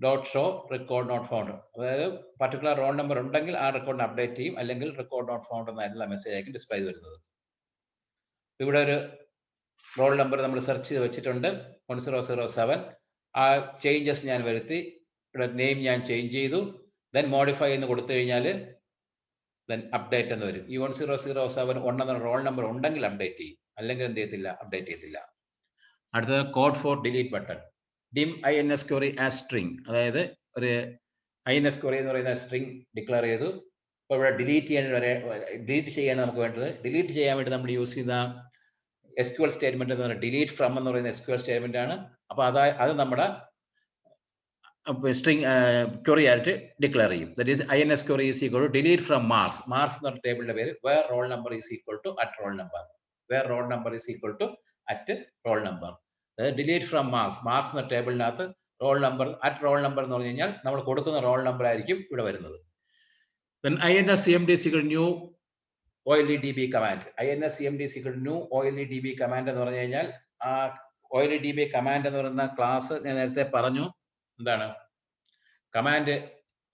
Speaker 1: dot show record not found, അതായത് പർട്ടിക്കുലർ റോൾ നമ്പർ ഉണ്ടെങ്കിൽ ആ റെക്കോർഡിനെ അപ്ഡേറ്റ് ചെയ്യും, അല്ലെങ്കിൽ റെക്കോർഡ് നോട്ട് ഫൗണ്ട് എന്നായിരുന്ന മെസ്സേജ് ആയിരിക്കും ഡിസ്പ്ലേ വരുന്നത്. ഇവിടെ ഒരു റോൾ നമ്പർ നമ്മൾ സെർച്ച് ചെയ്ത് വെച്ചിട്ടുണ്ട് 1007. ആ ചേഞ്ചസ് ഞാൻ വരുത്തി, ഇവിടെ നെയിം ഞാൻ ചേഞ്ച് ചെയ്തു. ദെൻ മോഡിഫൈ എന്ന് കൊടുത്തു കഴിഞ്ഞാൽ ദെൻ അപ്ഡേറ്റ് എന്ന് വരും. ഈ 1007 എന്ന റോൾ നമ്പർ ഉണ്ടെങ്കിൽ അപ്ഡേറ്റ് ചെയ്യും, അല്ലെങ്കിൽ എന്ത് ചെയ്യത്തില്ല, അപ്ഡേറ്റ് ചെയ്യത്തില്ല. അടുത്തത് code for delete button. dim ins query as string, അതായത് ഒരു ins query എന്ന് പറയുന്ന സ്ട്രിംഗ് ഡിക്ലെയർ ചെയ്തു. അപ്പോൾ ഇവിടെ ഡിലീറ്റ് ചെയ്യാൻ നമുക്ക് വേണ്ടത്, ഡിലീറ്റ് ചെയ്യാൻ വേണ്ടി നമ്മൾ യൂസ് ചെയ്യുന്ന SQL സ്റ്റേറ്റ്മെന്റ് എന്ന് പറയുന്നത് ഡിലീറ്റ് ഫ്രം എന്ന് പറയുന്ന SQL സ്റ്റേറ്റ്മെന്റ് ആണ്. അപ്പോൾ അത് നമ്മുടെ സ്ട്രിംഗ് ക്വറി ആയിട്ട് ഡിക്ലെയർ ചെയ്യും. That is ins query is equal to delete from marks. marks എന്ന് പറഞ്ഞ ടേബിളിന്റെ പേര് where roll number is equal to at roll number, where roll number is equal to at roll number. Delete from marks, marks എന്ന ടേബിളിനകത്ത് roll number at roll number എന്ന് പറഞ്ഞു കഴിഞ്ഞാൽ നമ്മൾ കൊടുക്കുന്ന റോൾ നമ്പർ ആയിരിക്കും ഇവിടെ വരുന്നത്. then inscmd new oldb command. inscmd new oldb command എന്ന് പറഞ്ഞു കഴിഞ്ഞാൽ ആ oldb command എന്ന് പറയുന്ന ക്ലാസ് ഞാൻ നേരത്തെ പറഞ്ഞു, എന്താണ് കമാൻഡ്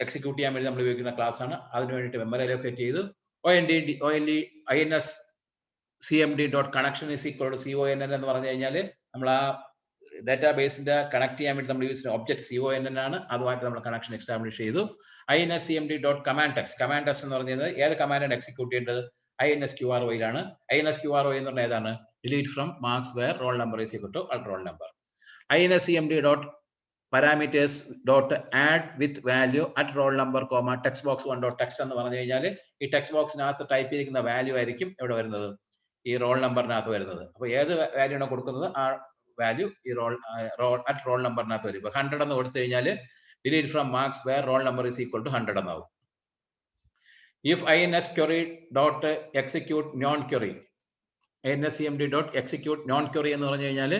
Speaker 1: എക്സിക്യൂട്ട് ചെയ്യാൻ വേണ്ടി നമ്മൾ ഉപയോഗിക്കുന്ന ക്ലാസ് ആണ്. അതിന് വേണ്ടിയിട്ട് മെമ്മറി ലൊക്കേറ്റ് ചെയ്തു. inscmd.connection is equal to conn എന്ന് പറഞ്ഞു കഴിഞ്ഞാൽ നമ്മൾ ആ ഡാറ്റാബേസിന്റെ കണക്ട് ചെയ്യാൻ വേണ്ടി നമ്മൾ യൂസ് ചെയ്യുന്ന ഒബ്ജക്ട് conn ആണ്. അതുമായിട്ട് നമ്മൾ കണക്ഷൻ എസ്റ്റാബ്ലിഷ് ചെയ്തു. inscmd.command-text. command-text എന്ന് പറഞ്ഞാൽ ഏത് കമാൻഡാണ് എക്സിക്യൂട്ട് ചെയ്യേണ്ടത്, insqry ലാണ്. insqry എന്ന് പറഞ്ഞാൽ ഏതാണ്, delete from marks where roll number is equal to alt roll number. inscmd.parameters.add with value at roll number, text box 1.text എന്ന് പറഞ്ഞു കഴിഞ്ഞാൽ ഈ ടെക്സ്റ്റ് ബോക്സിനകത്ത് ടൈപ്പ് ചെയ്തിരിക്കുന്ന വാല്യൂ ആയിരിക്കും എവിടെ വരുന്നത്, ഈ റോൾ നമ്പറിനകത്ത് വരുന്നത്. അപ്പോൾ ഏത് വാല്യൂ ആണ് കൊടുക്കുന്നത് ആ വാല്യൂ ഈ അറ്റ് റോൾ നമ്പറിനകത്ത് വരും. 100 എന്ന് കൊടുത്തു കഴിഞ്ഞാൽ delete from marks where roll number is equal to 100 എന്നാവും. if insquery.execute non query, inscmd.execute non query എന്ന് പറഞ്ഞു കഴിഞ്ഞാൽ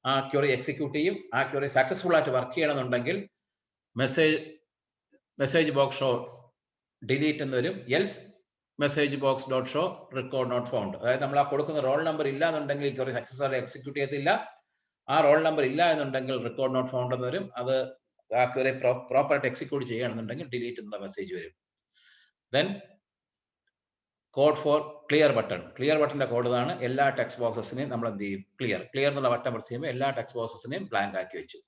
Speaker 1: ആ ക്വറി എക്സിക്യൂട്ട് ചെയ്യും. ആ ക്വറി സക്സസ്ഫുൾ ആയിട്ട് വർക്ക് ചെയ്യണമെന്നുണ്ടെങ്കിൽ മെസ്സേജ് ബോക്സ് ഷോ ഡിലീറ്റ് എന്ന് വരും. Else message box dot show record not found, അതായത് നമ്മൾ ആ കൊടുക്കുന്ന റോൾ നമ്പർ ഇല്ല എന്നുണ്ടെങ്കിൽ ഈ ക്വറി സക്സസ് ആയിട്ട് എക്സിക്യൂട്ട് ചെയ്യത്തില്ല. ആ റോൾ നമ്പർ ഇല്ല എന്നുണ്ടെങ്കിൽ റെക്കോർഡ് നോട്ട് ഫൗണ്ട് എന്ന് വരും. അത് ആ ക്വറി പ്രോപ്പറായിട്ട് എക്സിക്യൂട്ട് ചെയ്യണമെന്നുണ്ടെങ്കിൽ ഡിലീറ്റ് എന്നുള്ള മെസ്സേജ് വരും. Then code for clear button. Clear ബട്ടന്റെ കോഡ് ഇതാണ്. എല്ലാ ടെക്സ്റ്റ് ബോക്സസിനെയും നമ്മൾ എന്ത് ചെയ്യും, ക്ലിയർ എന്നുള്ള ബട്ടൺ പ്രസ് ചെയ്യുമ്പോൾ എല്ലാ ടെക്സ്റ്റ് ബോക്സസിനെയും ബ്ലാങ്ക് ആക്കി വെച്ചു.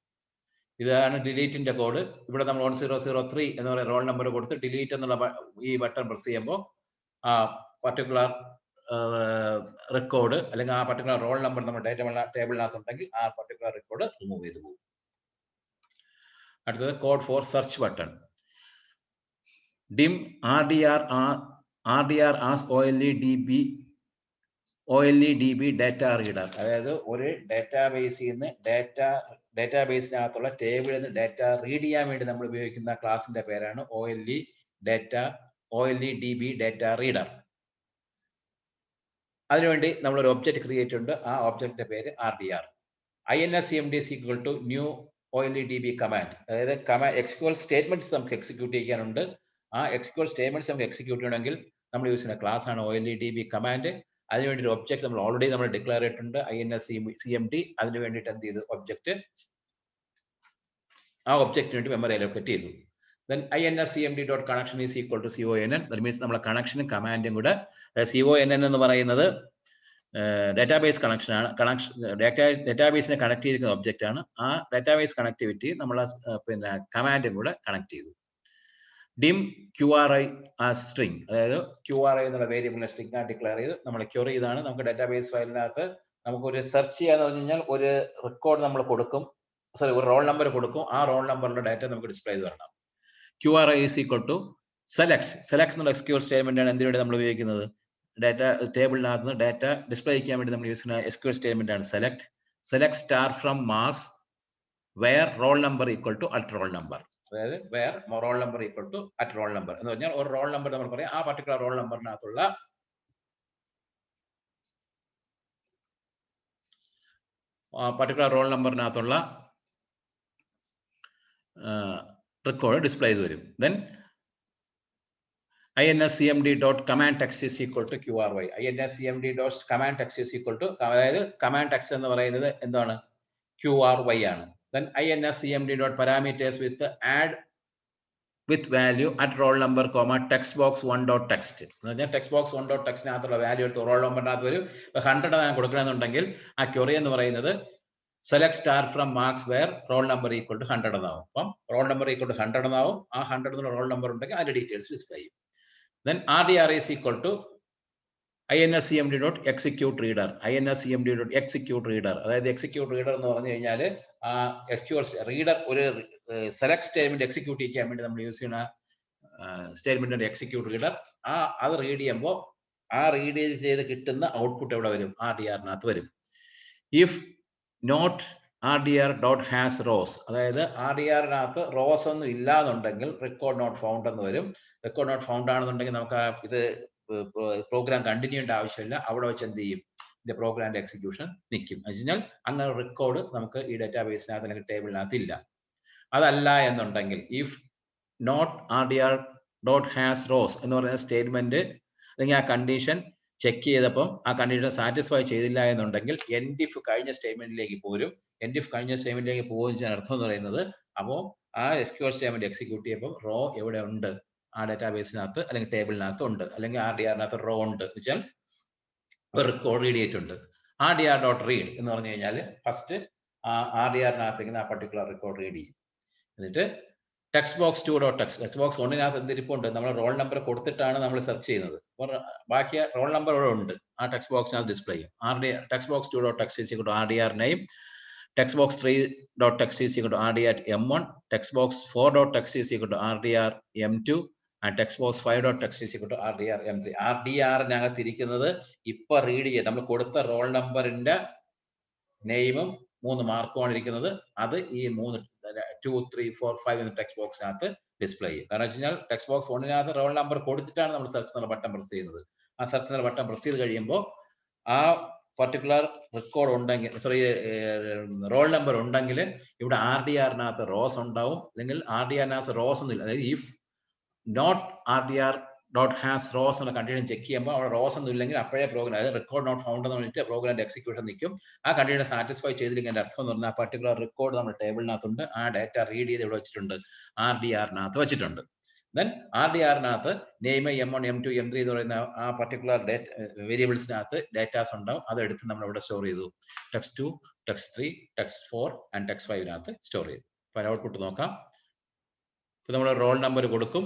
Speaker 1: ഇതാണ് ഡിലീറ്റിന്റെ കോഡ്. ഇവിടെ നമ്മൾ 1003 എന്ന് പറയുന്ന റോൾ നമ്പർ കൊടുത്ത് ഡിലീറ്റ് എന്നുള്ള ഈ ബട്ടൺ പ്രസ് ചെയ്യുമ്പോൾ ആ പർട്ടിക്കുലർ റെക്കോർഡ് അല്ലെങ്കിൽ ആ പർട്ടിക്കുലർ റോൾ നമ്പർ നമ്മുടെ ടേബിളിനകത്തുണ്ടെങ്കിൽ ആ പർട്ടിക്കുലർ റെക്കോർഡ് റിമൂവ് ചെയ്തു പോകും. അടുത്തത് code four search button. dim RDR as OLEDB data reader, അതായത് ഒരു ഡാറ്റാബേസിൽ നിന്ന് ഡാറ്റാബേസിനകത്തുള്ള ടേബിളിൽ നിന്ന് ഡാറ്റ റീഡ് ചെയ്യാൻ വേണ്ടി നമ്മൾ ഉപയോഗിക്കുന്ന ക്ലാസിന്റെ പേരാണ് OLEDB data reader. അതിനുവേണ്ടി നമ്മളൊരു ഒബ്ജക്റ്റ് ക്രിയേറ്റ് ഉണ്ട്. ആ ഒബ്ജക്റ്റിന്റെ പേര് RDR. inscmd is equal to new OLEDB command, അതായത് SQL സ്റ്റേറ്റ്മെന്റ്സ് നമുക്ക് എക്സിക്യൂട്ട് ചെയ്യാനുണ്ട്. ആ SQL സ്റ്റേറ്റ്മെന്റ്സ് നമുക്ക് എക്സിക്യൂട്ട് ചെയ്യണമെങ്കിൽ നമ്മൾ യൂസ് ചെയ്യുന്ന ക്ലാസ് ആണ് OLEDB കമാൻഡ്. അതിനുവേണ്ടി ഒരു ഒബ്ജക്ട് നമ്മൾ ഓൾറെഡി ഡിക്ലെയർ ചെയ്തിട്ടുണ്ട് inscmd. അതിന് വേണ്ടിയിട്ട് എന്ത് ചെയ്തു, ഒബ്ജക്ട് ആ ഒബ്ജക്റ്റിന് വേണ്ടി മെമ്മറി അലോക്കേറ്റ് ചെയ്തു. then inscmd.connection is equal to conn. that means നമ്മളെ കണക്ഷനും കമാൻഡും കൂടെ conn എന്ന് പറയുന്നത് ഡാറ്റാബേസ് കണക്ഷൻ ആണ്. ഡാറ്റാബേസിനെ കണക്ട് ചെയ്തിരിക്കുന്ന ഒബ്ജക്റ്റ് ആണ്. ആ ഡാറ്റാബേസ് കണക്ടിവിറ്റി നമ്മൾ പിന്നെ കമാൻഡും കൂടെ കണക്ട് ചെയ്തു. dim qri as string, അതായത് qri എന്നുള്ള വേരിയബിളിനെ സ്ട്രിംഗ് ആയി ഡിക്ലെയർ ചെയ്തു. നമ്മൾ ക്വറി ഇതാണ്. നമുക്ക് ഡാറ്റാബേസ് ഫയലിനകത്ത് നമുക്ക് ഒരു സെർച്ച് ചെയ്യാന്ന് പറഞ്ഞു കഴിഞ്ഞാൽ ഒരു റെക്കോർഡ് നമ്മൾ കൊടുക്കും, ഒരു റോൾ നമ്പർ കൊടുക്കും. ആ റോൾ നമ്പറിന്റെ ഡാറ്റ നമുക്ക് ഡിസ്പ്ലേ ചെയ്ത് തരണം. qri is equal to select എന്നുള്ള SQL സ്റ്റേറ്റ്മെന്റ് ആണ് എന്തിനു വേണ്ടി നമ്മൾ ഉപയോഗിക്കുന്നത്, ഡാറ്റ ടേബിളിനകത്ത് നിന്ന് ഡാറ്റ ഡിസ്പ്ലേ ചെയ്യാൻ വേണ്ടി നമ്മൾ യൂസ് ചെയ്യുന്ന SQL സ്റ്റേറ്റ്മെന്റ് ആണ് select star from marks where roll number equal to at roll number. അതായത് where roll number equal to at roll number എന്ന് പറഞ്ഞാൽ ഒരു റോൾ നമ്പർ നമ്മൾ പറയാം, ആ പർട്ടിക്കുലർ റോൾ നമ്പറിനകത്തുള്ള റെക്കോർഡ് ഡിസ്പ്ലേ ചെയ്ത് വരും. Then inscmd.command text is equal to qry. inscmd.command text is equal to, അതായത് command text എന്ന് പറയുന്നത് എന്താണ്, qry ആണ്. Then inscmd.parameters with add with value at roll number comma text box 1.text. എന്ന് പറഞ്ഞാൽ text box 1.textനകത്തുള്ള വാല്യൂ എടുത്ത് roll നമ്പറിനകത്ത് വരും. 100 ഞാൻ കൊടുക്കണമെന്നുണ്ടെങ്കിൽ ആ ക്വറി എന്ന് പറയുന്നത് select star from marks where roll number equal to 100 എന്നാവും. അപ്പം റോൾ നമ്പർ ഈക്വൽ ടു 100 എന്നാവും. ആ 100 എന്നുള്ള റോൾ നമ്പർ ഉണ്ടെങ്കിൽ അതിന്റെ ഡീറ്റെയിൽസ് ഡിസ്പ്ലേ ചെയ്യും. Then RDR is equal to inscmd.execute reader. inscmd.execute reader, അതായത് എക്സിക്യൂട്ട് റീഡർ എന്ന് പറഞ്ഞു കഴിഞ്ഞാൽ ആ SQL റീഡർ ഒരു സെലക്ട് സ്റ്റേറ്റ്മെന്റ് എക്സിക്യൂട്ട് ചെയ്യാൻ വേണ്ടി നമ്മൾ യൂസ് ചെയ്യുന്ന സ്റ്റേറ്റ്മെന്റ് എക്സിക്യൂട്ട് റീഡർ. അത് റീഡ് ചെയ്യുമ്പോൾ ആ റീഡ് ചെയ്ത് കിട്ടുന്ന ഔട്ട്പുട്ട് എവിടെ വരും, RDRനകത്ത് വരും. ഇഫ് നോട്ട് RDR.has rows, അതായത് RDRനകത്ത് റോസ് ഒന്നും ഇല്ലാന്നുണ്ടെങ്കിൽ റെക്കോർഡ് നോട്ട് ഫൗണ്ട് എന്ന് വരും. റെക്കോർഡ് നോട്ട് ഫൗണ്ട് ആണെന്നുണ്ടെങ്കിൽ നമുക്ക് ഇത് പ്രോഗ്രാം കണ്ടിന്യൂ ചെയ്യേണ്ട ആവശ്യമില്ല, അവിടെ വെച്ച് എന്ത് ചെയ്യും, ഇതിന്റെ പ്രോഗ്രാമിന്റെ എക്സിക്യൂഷൻ നിൽക്കും. എന്ന് വെച്ചാൽ അങ്ങനെ റെക്കോർഡ് നമുക്ക് ഈ ഡാറ്റാബേസിനകത്ത് അല്ലെങ്കിൽ ടേബിളിനകത്ത് ഇല്ല. അതല്ല എന്നുണ്ടെങ്കിൽ ഇഫ് നോട്ട് RDR.has rows എന്ന് പറയുന്ന സ്റ്റേറ്റ്മെന്റ് അല്ലെങ്കിൽ ആ കണ്ടീഷൻ ചെക്ക് ചെയ്തപ്പം ആ കണ്ടീഷൻ സാറ്റിസ്ഫൈ ചെയ്തില്ല എന്നുണ്ടെങ്കിൽ endif കഴിഞ്ഞ സ്റ്റേറ്റ്മെന്റിലേക്ക് പോരും. endif കഴിഞ്ഞ സ്റ്റേറ്റ്മെന്റിലേക്ക് പോകുന്ന അർത്ഥം എന്ന് പറയുന്നത്, അപ്പോൾ ആ SQL സ്റ്റേറ്റ്മെന്റ് എക്സിക്യൂട്ട് ചെയ്യുമ്പോൾ റോ എവിടെ ഉണ്ട്, ആ ഡാറ്റാബേസിനകത്ത് അല്ലെങ്കിൽ ടേബിളിനകത്ത് ഉണ്ട്, അല്ലെങ്കിൽ RDRനകത്ത് റോ ഉണ്ട് എന്ന് വെച്ചാൽ ഒരു റെക്കോർഡ് റീഡ് ചെയ്തിട്ടുണ്ട്. RDR.read എന്ന് പറഞ്ഞു കഴിഞ്ഞാൽ ഫസ്റ്റ് RDRനകത്തേക്ക് ആ പർട്ടിക്കുലർ റെക്കോർഡ് റീഡ് ചെയ്യും. എന്നിട്ട് text box 2.text, text box 1നകത്ത് എന്തിരിപ്പുണ്ട്, നമ്മൾ റോൾ നമ്പർ കൊടുത്തിട്ടാണ് നമ്മൾ സെർച്ച് ചെയ്യുന്നത്. ബാക്കി റോൾ നമ്പർ ഇവിടെ ഉണ്ട്, ആ ടെക്സ്റ്റ് ബോക്സിനകത്ത് ഡിസ്പ്ലേ ചെയ്യും. Text box 2.text is equal to RDR name, text box 3.text is equal to RDR M1, text box 4.text is equal to RDR M2 and text box 5.text is equal to RDR M3. RDRനകത്ത് ഇരിക്കുന്നത് ഇപ്പൊ read ചെയ്ത് നമ്മൾ കൊടുത്ത role നമ്പറിന്റെ നെയിമും 3 മാർക്കുമാണ് ഇരിക്കുന്നത്. അത് ഈ 3 2 3 4 5 എന്ന ടെക്സ്റ്റ് ബോക്സിനകത്ത് ഡിസ്പ്ലേ ചെയ്യും. കാരണം വെച്ച് കഴിഞ്ഞാൽ ടെക്സ്റ്റ് ബോക്സ് 1നകത്ത് റോൾ നമ്പർ കൊടുത്തിട്ടാണ് നമ്മൾ സെർച്ച് എന്നുള്ള ബട്ടൺ പ്രസ് ചെയ്യുന്നത്. ആ സെർച്ച് എന്നുള്ള ബട്ടൺ പ്രസ് ചെയ്ത് കഴിയുമ്പോൾ ആ പർട്ടിക്കുലർ റെക്കോർഡ് ഉണ്ടെങ്കിൽ, സോറി റോൾ നമ്പർ ഉണ്ടെങ്കിൽ ഇവിടെ RDRനകത്ത് റോസ് ഉണ്ടാവും, അല്ലെങ്കിൽ RDRനകത്ത് റോസ് ഒന്നും ഇല്ല. അതായത് ഇഫ് നോട്ട് RDR.has rows എന്ന കണ്ടീഷൻ ചെക്ക് ചെയ്യുമ്പോൾ അവിടെ റോസ് ഒന്നും ഇല്ലെങ്കിൽ അപ്പോഴേ പ്രോഗ്രാം, അതായത് റെക്കോർഡ് നോട്ട് ഫൗണ്ട് എന്ന് പറഞ്ഞിട്ട് പ്രോഗ്രാമിന്റെ എക്സിക്യൂഷൻ നിൽക്കും. ആ കണ്ടീഷൻ സാറ്റിസ്ഫൈ ചെയ്തില്ലെങ്കിൽ എന്റെ അർത്ഥം എന്ന് പറഞ്ഞാൽ ആ പർട്ടിക്കുലർ റെക്കോർഡ് നമ്മുടെ ടേബിളിനകത്തുണ്ട്, ആ ഡാറ്റ റീഡ് ചെയ്ത് ഇവിടെ വെച്ചിട്ടുണ്ട്, RDRനകത്ത് വെച്ചിട്ടുണ്ട്. Then RDRനകത്ത് name M1 M2 M3 എന്ന് പറയുന്ന ആ പർട്ടിക്കുലർ വേരിയബിൾസിനകത്ത് ഡാറ്റാസ് ഉണ്ടാവും. അതെടുത്ത് നമ്മൾ ഇവിടെ സ്റ്റോർ ചെയ്തു. text 2, text 3, text 4 and text 5നകത്ത് store ചെയ്തു. അപ്പോൾ ഔട്ട്പുട്ട് നോക്കാം. ഇപ്പൊ നമ്മൾ റോൾ നമ്പർ കൊടുക്കും,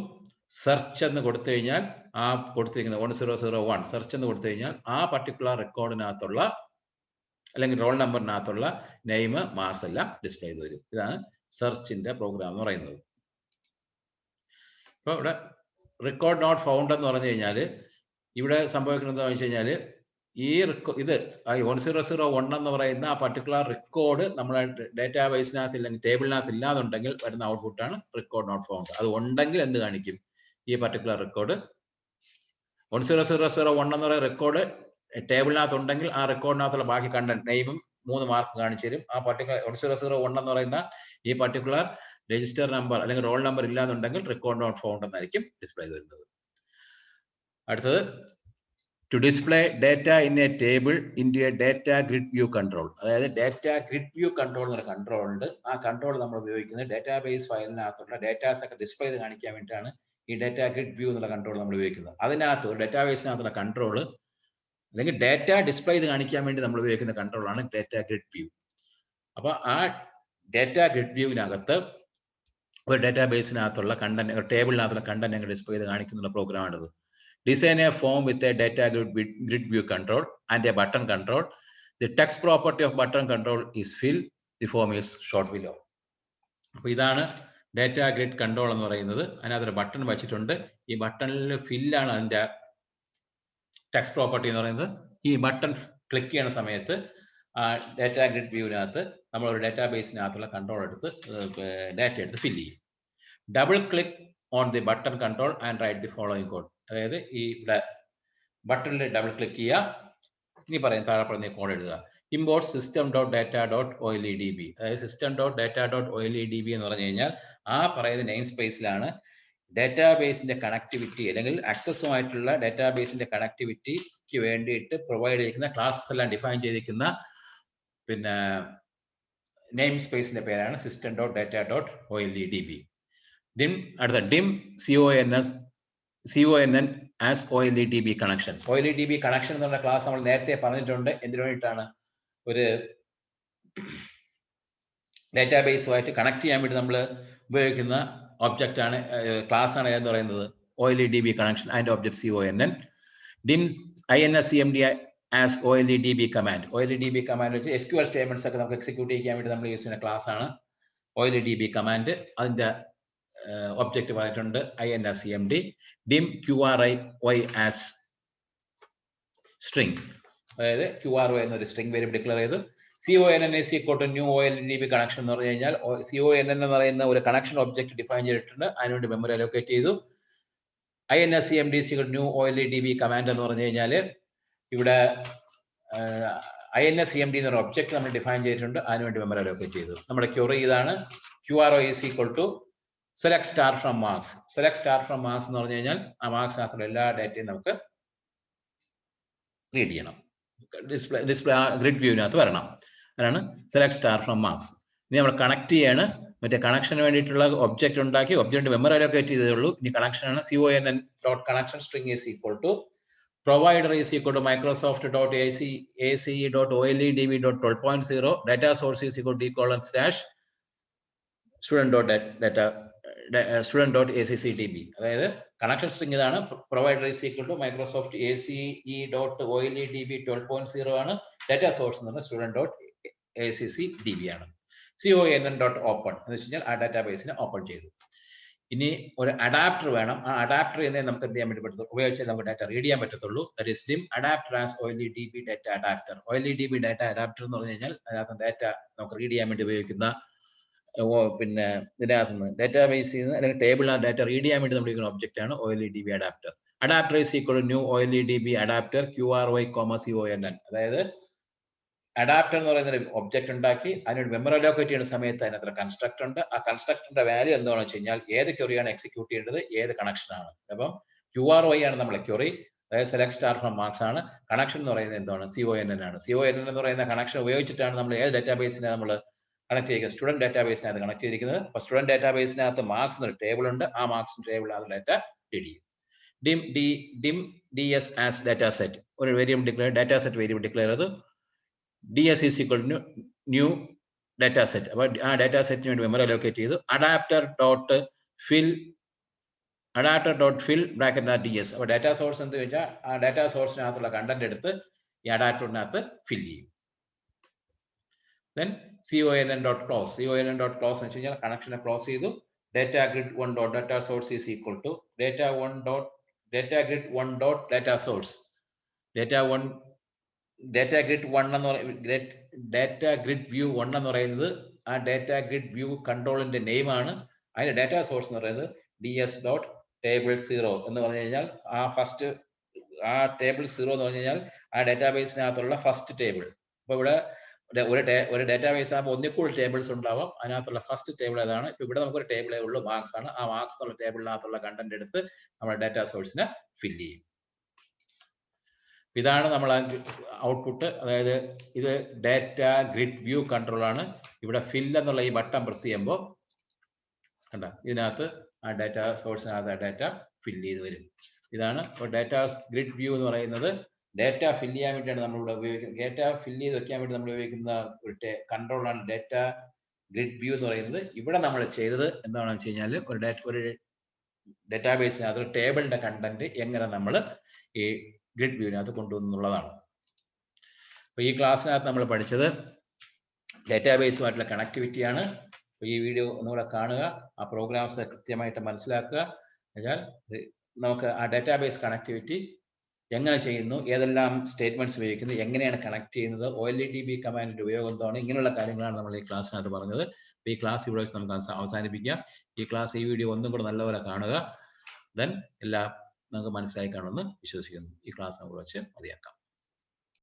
Speaker 1: സെർച്ച് എന്ന് കൊടുത്തു കഴിഞ്ഞാൽ ആ കൊടുത്തിരിക്കുന്ന 1001 സെർച്ച് എന്ന് കൊടുത്തു കഴിഞ്ഞാൽ ആ പർട്ടിക്കുലർ റെക്കോർഡിനകത്തുള്ള അല്ലെങ്കിൽ റോൾ നമ്പറിനകത്തുള്ള നെയിം മാർക്സ് എല്ലാം ഡിസ്പ്ലേ ചെയ്ത് വരും. ഇതാണ് സെർച്ചിന്റെ പ്രോഗ്രാം എന്ന് പറയുന്നത്. ഇപ്പോൾ ഇവിടെ റെക്കോർഡ് നോട്ട് ഫൗണ്ട് എന്ന് പറഞ്ഞു കഴിഞ്ഞാൽ ഇവിടെ സംഭവിക്കുന്നത് എന്താണെന്ന് വെച്ച് കഴിഞ്ഞാൽ ഈ ഇത് 1001 എന്ന് പറയുന്ന ആ പർട്ടിക്കുലർ റെക്കോർഡ് നമ്മുടെ ഡാറ്റാബേസിനകത്ത് ഇല്ലെങ്കിൽ ടേബിളിനകത്ത് ഇല്ലാന്നുണ്ടെങ്കിൽ വരുന്ന ഔട്ട്പുട്ടാണ് റെക്കോർഡ് നോട്ട് ഫൗണ്ട്. അത് ഉണ്ടെങ്കിൽ എന്ത് കാണിക്കും, ഈ പർട്ടിക്കുലർ റെക്കോർഡ് 1001 എന്ന് പറയുന്ന റെക്കോർഡ് ടേബിളിനകത്ത് ഉണ്ടെങ്കിൽ ആ റെക്കോർഡിനകത്തുള്ള ബാക്കി കണ്ടന്റ് നെയിമും 3 മാർക്ക് കാണിച്ചു തരും. ആ പർട്ടിക്കുലർ 1001 എന്ന് പറയുന്ന ഈ പർട്ടിക്കുലർ രജിസ്റ്റർ നമ്പർ അല്ലെങ്കിൽ റോൾ നമ്പർ ഇല്ലാന്നുണ്ടെങ്കിൽ റെക്കോർഡ് നോട്ട് ഫൗണ്ട് എന്നായിരിക്കും ഡിസ്പ്ലേ വരുന്നത്. അടുത്തത് to display data in a table into a data grid view control. അതായത് ഡാറ്റ ഗ്രിഡ് വ്യൂ കൺട്രോൾ എന്നൊരു കൺട്രോൾ ഉണ്ട്. ആ കൺട്രോൾ നമ്മൾ ഉപയോഗിക്കുന്നത് ഡാറ്റാബേസ് ഫയലിനകത്തുള്ള ഡാറ്റാസ് ഒക്കെ ഡിസ്പ്ലേ ചെയ്ത് കാണിക്കാൻ വേണ്ടിയിട്ടാണ് ഈ ഡാറ്റ ഗ്രിഡ് വ്യൂ എന്നുള്ള കൺട്രോൾ നമ്മൾ ഉപയോഗിക്കുന്നത്. അതിനകത്ത് ഡാറ്റാബേസിനകത്തുള്ള കൺട്രോൾ അല്ലെങ്കിൽ ഡാറ്റ ഡിസ്പ്ലേ ചെയ്ത് കാണിക്കാൻ വേണ്ടി നമ്മൾ ഉപയോഗിക്കുന്ന കൺട്രോളാണ് ഡാറ്റ ഗ്രിഡ് വ്യൂ. അപ്പൊ ആ ഡാറ്റ ഗ്രിഡ് വ്യൂവിനകത്ത് ഒരു ഡാറ്റാബേസിനകത്തുള്ള കണ്ടന്റ്, ടേബിളിനകത്തുള്ള കണ്ടന്റ് എങ്ങനെ ഡിസ്പ്ലേ ചെയ്ത് കാണിക്കുന്ന പ്രോഗ്രാമാണിത്. Design a form with a data grid view control and a button control. The text property of button control is fill. The form is shown below. അപ്പോൾ ഇതാണ് data grid control എന്ന് പറയുന്നത്. അതിനകത്തൊരു button വെച്ചിട്ടുണ്ട്. ഈ ബട്ടണിൽ ഫില്ലാണ് അതിൻ്റെ ടെക്സ്റ്റ് പ്രോപ്പർട്ടി എന്ന് പറയുന്നത് ഈ ബട്ടൺ ക്ലിക്ക് ചെയ്യുന്ന സമയത്ത് ഡാറ്റ ഗ്രിഡ് വ്യൂവിനകത്ത് നമ്മളൊരു ഡാറ്റാബേസിനകത്തുള്ള കൺട്രോൾ എടുത്ത് ഡാറ്റ എടുത്ത് ഫില്ല് ചെയ്യും. Double click on the button control and write the following code. അതായത് ഈ ബട്ടണിൽ ഡബിൾ ക്ലിക്ക് ചെയ്യുക, ഇനി പറയും താഴെ പറഞ്ഞ കോഡ് എഴുതുക. Import system.data.oledb. അതായത് system.data.oledb എന്ന് പറഞ്ഞു കഴിഞ്ഞാൽ ആ പറയുന്ന നെയിം സ്പേസിലാണ് ഡാറ്റാബേസിന്റെ കണക്ടിവിറ്റി അല്ലെങ്കിൽ ആക്സസുമായിട്ടുള്ള ഡാറ്റാബേസിന്റെ കണക്ടിവിറ്റിക്ക് വേണ്ടിയിട്ട് പ്രൊവൈഡ് ചെയ്തിരിക്കുന്ന ക്ലാസ്സസ് എല്ലാം ഡിഫൈൻ ചെയ്തിരിക്കുന്ന പിന്നെ നെയിം സ്പേസിന്റെ പേരാണ് system.data.oledb. അടുത്ത dim conn as OLEDB connection. OLEDB connection എന്നുള്ള ക്ലാസ് നമ്മൾ നേരത്തെ പറഞ്ഞിട്ടുണ്ട്. എന്തിനു വേണ്ടിയിട്ടാണ്? ഒരു ഡാറ്റാബേസുമായിട്ട് കണക്ട് ചെയ്യാൻ വേണ്ടി നമ്മൾ ഉപയോഗിക്കുന്ന ഒബ്ജക്റ്റ് ആണ്, ക്ലാസ് ആണ് എന്ന് പറയുന്നത് OLEDB connection and object CONN. dims inscmd as OLEDB command. OLEDB command വെച്ച് SQL സ്റ്റേറ്റ്മെന്റ്സ് ഒക്കെ നമുക്ക് എക്സിക്യൂട്ട് ചെയ്യാൻ വേണ്ടി നമ്മൾ യൂസ് ചെയ്യുന്ന ക്ലാസ് ആണ് OLEDB കമാൻഡ്. അതിന്റെ ഒബ്ജക്റ്റ് പറഞ്ഞിട്ടുണ്ട് inscmd. dim qry as string. അതായത് qry എന്നൊരു സ്ട്രിംഗ് വേരിയബിൾ ഡിക്ലെയർ ചെയ്തു. CONN is equal to new OLEDB connection എന്ന് പറഞ്ഞു കഴിഞ്ഞാൽ CONN എന്ന് പറയുന്ന ഒരു കണക്ഷൻ ഒബ്ജക്റ്റ് ഡിഫൈൻ ചെയ്തിട്ടുണ്ട്. അതിനുവേണ്ടി മെമ്മറി അലോക്കേറ്റ് ചെയ്തു. inscmd is equal to new OLEDB command എന്ന് പറഞ്ഞു കഴിഞ്ഞാൽ ഇവിടെ inscmd എന്നൊരു ഒബ്ജക്റ്റ് നമ്മൾ ഡിഫൈൻ ചെയ്തിട്ടുണ്ട്. അതിനുവേണ്ടി മെമ്മറി അലോക്കേറ്റ് ചെയ്തു. നമ്മുടെ ക്വറി ഇതാണ്. qry is equal to select star from marks. select star from marks എന്ന് പറഞ്ഞു കഴിഞ്ഞാൽ ആ മാർക്സിനകത്തുള്ള എല്ലാ ഡാറ്റയും നമുക്ക് റീഡ് ചെയ്യണം, ഡിസ്പ്ലേ ഗ്രിഡ് വ്യൂവിനകത്ത് വരണം. അതാണ് സെലക്ട് സ്റ്റാർ ഫ്രം മാർക്സ്. ഇനി നമ്മൾ കണക്ട് ചെയ്യാണ്. മറ്റേ കണക്ഷന് വേണ്ടിയിട്ടുള്ള ഒബ്ജക്റ്റ് ഉണ്ടാക്കി ഒബ്ജക്റ്റ് മെമ്മറി അലോക്കേറ്റ് ചെയ്തേ ഉള്ളൂ. ഇനി കണക്ഷൻ ആണ്. CONN.connection string is equal to provider is equal to microsoft.ace.oledb.12.0 data source is equal to student.accdb. അതായത് കണക്ഷൻ സ്ട്രിംഗ് ഇതാണ്. Provider is equal to Microsoft ACE.oledb 12.0 ആണ്. ഡാറ്റാ സോഴ്സ് എന്ന് പറഞ്ഞാൽ student.accdb ആണ്. CONN.open എന്ന് വെച്ച് കഴിഞ്ഞാൽ ആ ഡാറ്റാബേസിനെ ഓപ്പൺ ചെയ്തു. ഇനി ഒരു അഡാപ്റ്റർ വേണം. ആ അഡാപ്റ്റർ തന്നെ നമുക്ക് എന്ത് ചെയ്യാൻ വേണ്ടി പറ്റത്തുള്ളൂ, ഉപയോഗിച്ചാൽ നമുക്ക് ഡാറ്റ റീഡ് ചെയ്യാൻ പറ്റത്തുള്ളൂ. That is dim adapter as OLEDB data adapter. OLEDB data adapter എന്ന് പറഞ്ഞു കഴിഞ്ഞാൽ അതിനകത്ത് ഡാറ്റ നമുക്ക് റീഡ് ചെയ്യാൻ വേണ്ടി ഉപയോഗിക്കുന്ന പിന്നെ ഇതിനകത്ത് നിന്ന് ഡാറ്റാബേസിൽ നിന്ന് അല്ലെങ്കിൽ ടേബിളിനകത്ത് ഡാറ്റ റീഡ് ചെയ്യാൻ വേണ്ടി നമ്മൾ ഉപയോഗിക്കുന്ന ഒബ്ജക്റ്റ് ആണ് OLEDB adapter. Adapter is equal to new OLEDB adapter QRY, CONN. അതായത് അഡാപ്റ്റർ എന്ന് പറയുന്ന ഒരു ഒബ്ജക്റ്റ് ഉണ്ടാക്കി അതിനൊരു മെമ്മറി അലോക്കേറ്റ് ചെയ്യുന്ന സമയത്ത് അതിനകത്ത് കൺസ്ട്രക്ടർ ഉണ്ട്. ആ കൺസ്ട്രക്ടറിന്റെ വാല്യൂ എന്താണെന്ന് വെച്ച് കഴിഞ്ഞാൽ ഏത് ക്വറിയാണ് എക്സിക്യൂട്ട് ചെയ്യേണ്ടത്, ഏത് കണക്ഷൻ ആണ്. അപ്പം QRY ആണ് നമ്മളെ ക്വറി, അതായത് സെലക്ട് സ്റ്റാർ ഫ്രം മാർക്സ് ആണ്. കണക്ഷൻ എന്ന് പറയുന്നത് എന്താണ്? CONN ആണ്. CONN എന്ന് പറയുന്ന കണക്ഷൻ ഉപയോഗിച്ചിട്ടാണ് നമ്മൾ ഏത് ഡാറ്റാബേസിനെ നമ്മൾ കണക്ട് ചെയ്യുക, സ്റ്റുഡന്റ് ഡാറ്റാബേസിനകത്ത് കണക്ട് ചെയ്തിരിക്കുന്നത്. അപ്പോൾ സ്റ്റുഡന്റ് ഡാറ്റാബേസിനകത്ത് മാർക്സ് എന്നൊരു ടേബിൾ ഉണ്ട്. ആ മാർക്സ് ടേബിളിനകത്ത് ഡാറ്റ റീഡ് ചെയ്യും. dim ds as data set. ഒരു variable declare, data set variable declare ചെയ്തു. ds is equal to new data set. അപ്പോൾ ആ ഡാറ്റാ സെറ്റിന് വേണ്ടി മെമ്മറി അലോക്കേറ്റ് ചെയ്തു. adapter.fill bracket ds. അപ്പോൾ ഡാറ്റാ സോഴ്സ് എന്ന് വെച്ചാൽ ആ ഡാറ്റാ സോഴ്സിനകത്തുള്ള കണ്ടന്റ് എടുത്ത് ഈ അഡാപ്റ്ററിനകത്ത് ഫിൽ ചെയ്യും. Then CONN.close. CONN.close എന്ന് വെച്ച് കഴിഞ്ഞാൽ കണക്ഷനെ ക്ലോസ് ചെയ്തു. data grid 1.data source is equal to data grid 1.data source. data grid 1 എന്ന് പറയുന്നത് data grid view 1 എന്ന് പറയുന്നത് ആ data grid view കൺട്രോളിന്റെ നെയിം ആണ്. അതിന്റെ ഡാറ്റാ സോഴ്സ് എന്ന് പറയുന്നത് ds.table0 എന്ന് പറഞ്ഞു കഴിഞ്ഞാൽ ആ ടേബിൾ 0 എന്ന് പറഞ്ഞു കഴിഞ്ഞാൽ ആ ഡാറ്റാബേസിനകത്തുള്ള ഫസ്റ്റ് ടേബിൾ. അപ്പൊ ഇവിടെ ഒരു ഡാറ്റാബേസ് ആകുമ്പോൾ ഒന്നിൽ കൂടുതൽ ടേബിൾസ് ഉണ്ടാവാം. അതിനകത്തുള്ള ഫസ്റ്റ് ടേബിൾ ഏതാണ്? ഇപ്പൊ ഇവിടെ നമുക്കൊരു ടേബിളേ ഉള്ളൂ, മാർക്സ് ആണ്. ആ മാർക്സ് എന്നുള്ള ടേബിളിനകത്തുള്ള കണ്ടന്റ് എടുത്ത് നമ്മുടെ ഡാറ്റാ സോഴ്സിനെ ഫിൽ ചെയ്യും. ഇതാണ് നമ്മൾ ഔട്ട്പുട്ട്. അതായത് ഇത് ഡാറ്റ ഗ്രിഡ് വ്യൂ കൺട്രോൾ ആണ്. ഇവിടെ ഫിൽ എന്നുള്ള ഈ ബട്ടൺ പ്രസ് ചെയ്യുമ്പോൾ കണ്ട ഇതിനകത്ത് ആ ഡാറ്റാ സോഴ്സിനകത്ത് ഡാറ്റ ഫിൽ ചെയ്ത് വരും. ഇതാണ് ഡാറ്റ ഗ്രിഡ് വ്യൂ എന്ന് പറയുന്നത്. ഡാറ്റ ഫിൽ ചെയ്യാൻ വേണ്ടിയാണ് നമ്മളിവിടെ ഉപയോഗിക്കുന്നത്. ഡാറ്റ ഫിൽ ചെയ്ത് വെക്കാൻ വേണ്ടി നമ്മൾ ഉപയോഗിക്കുന്ന ഒരു കൺട്രോളാണ് ഡാറ്റ ഗ്രിഡ് വ്യൂ എന്ന് പറയുന്നത്. ഇവിടെ നമ്മൾ ചെയ്തത് എന്താണെന്ന് വെച്ച് കഴിഞ്ഞാൽ ഒരു ഡാറ്റാബേസിനകത്ത് ഒരു ടേബിളിന്റെ കണ്ടന്റ് എങ്ങനെ നമ്മൾ ഈ ഗ്രിഡ് വ്യൂവിനകത്ത് കൊണ്ടുവന്നുള്ളതാണ്. അപ്പൊ ഈ ക്ലാസ്സിനകത്ത് നമ്മൾ പഠിച്ചത് ഡാറ്റാബേസുമായിട്ടുള്ള കണക്ടിവിറ്റിയാണ്. ഈ വീഡിയോ ഒന്നുകൂടെ കാണുക, ആ പ്രോഗ്രാംസ് കൃത്യമായിട്ട് മനസ്സിലാക്കുക. എന്നുവെച്ചാൽ നമുക്ക് ആ ഡാറ്റാബേസ് കണക്ടിവിറ്റി എങ്ങനെ ചെയ്യുന്നു, ഏതെല്ലാം സ്റ്റേറ്റ്മെന്റ്സ് ഉപയോഗിക്കുന്നു, എങ്ങനെയാണ് കണക്ട് ചെയ്യുന്നത്, OLEDB കമാൻഡിന്റെ ഉപയോഗം എന്താണ്, ഇങ്ങനെയുള്ള കാര്യങ്ങളാണ് നമ്മൾ ഈ ക്ലാസ്സിനകത്ത് പറഞ്ഞത്. ഈ ക്ലാസ് ഇവിടെ വെച്ച് നമുക്ക് അവസാനിപ്പിക്കാം. ഈ ക്ലാസ്, ഈ വീഡിയോ ഒന്നും കൂടെ നല്ലപോലെ കാണുക. ദെൻ എല്ലാം നമുക്ക് മനസ്സിലായി കാണുമെന്ന് വിശ്വസിക്കുന്നു. ഈ ക്ലാസ് നമ്മൾ വെച്ച് മതിയാക്കാം.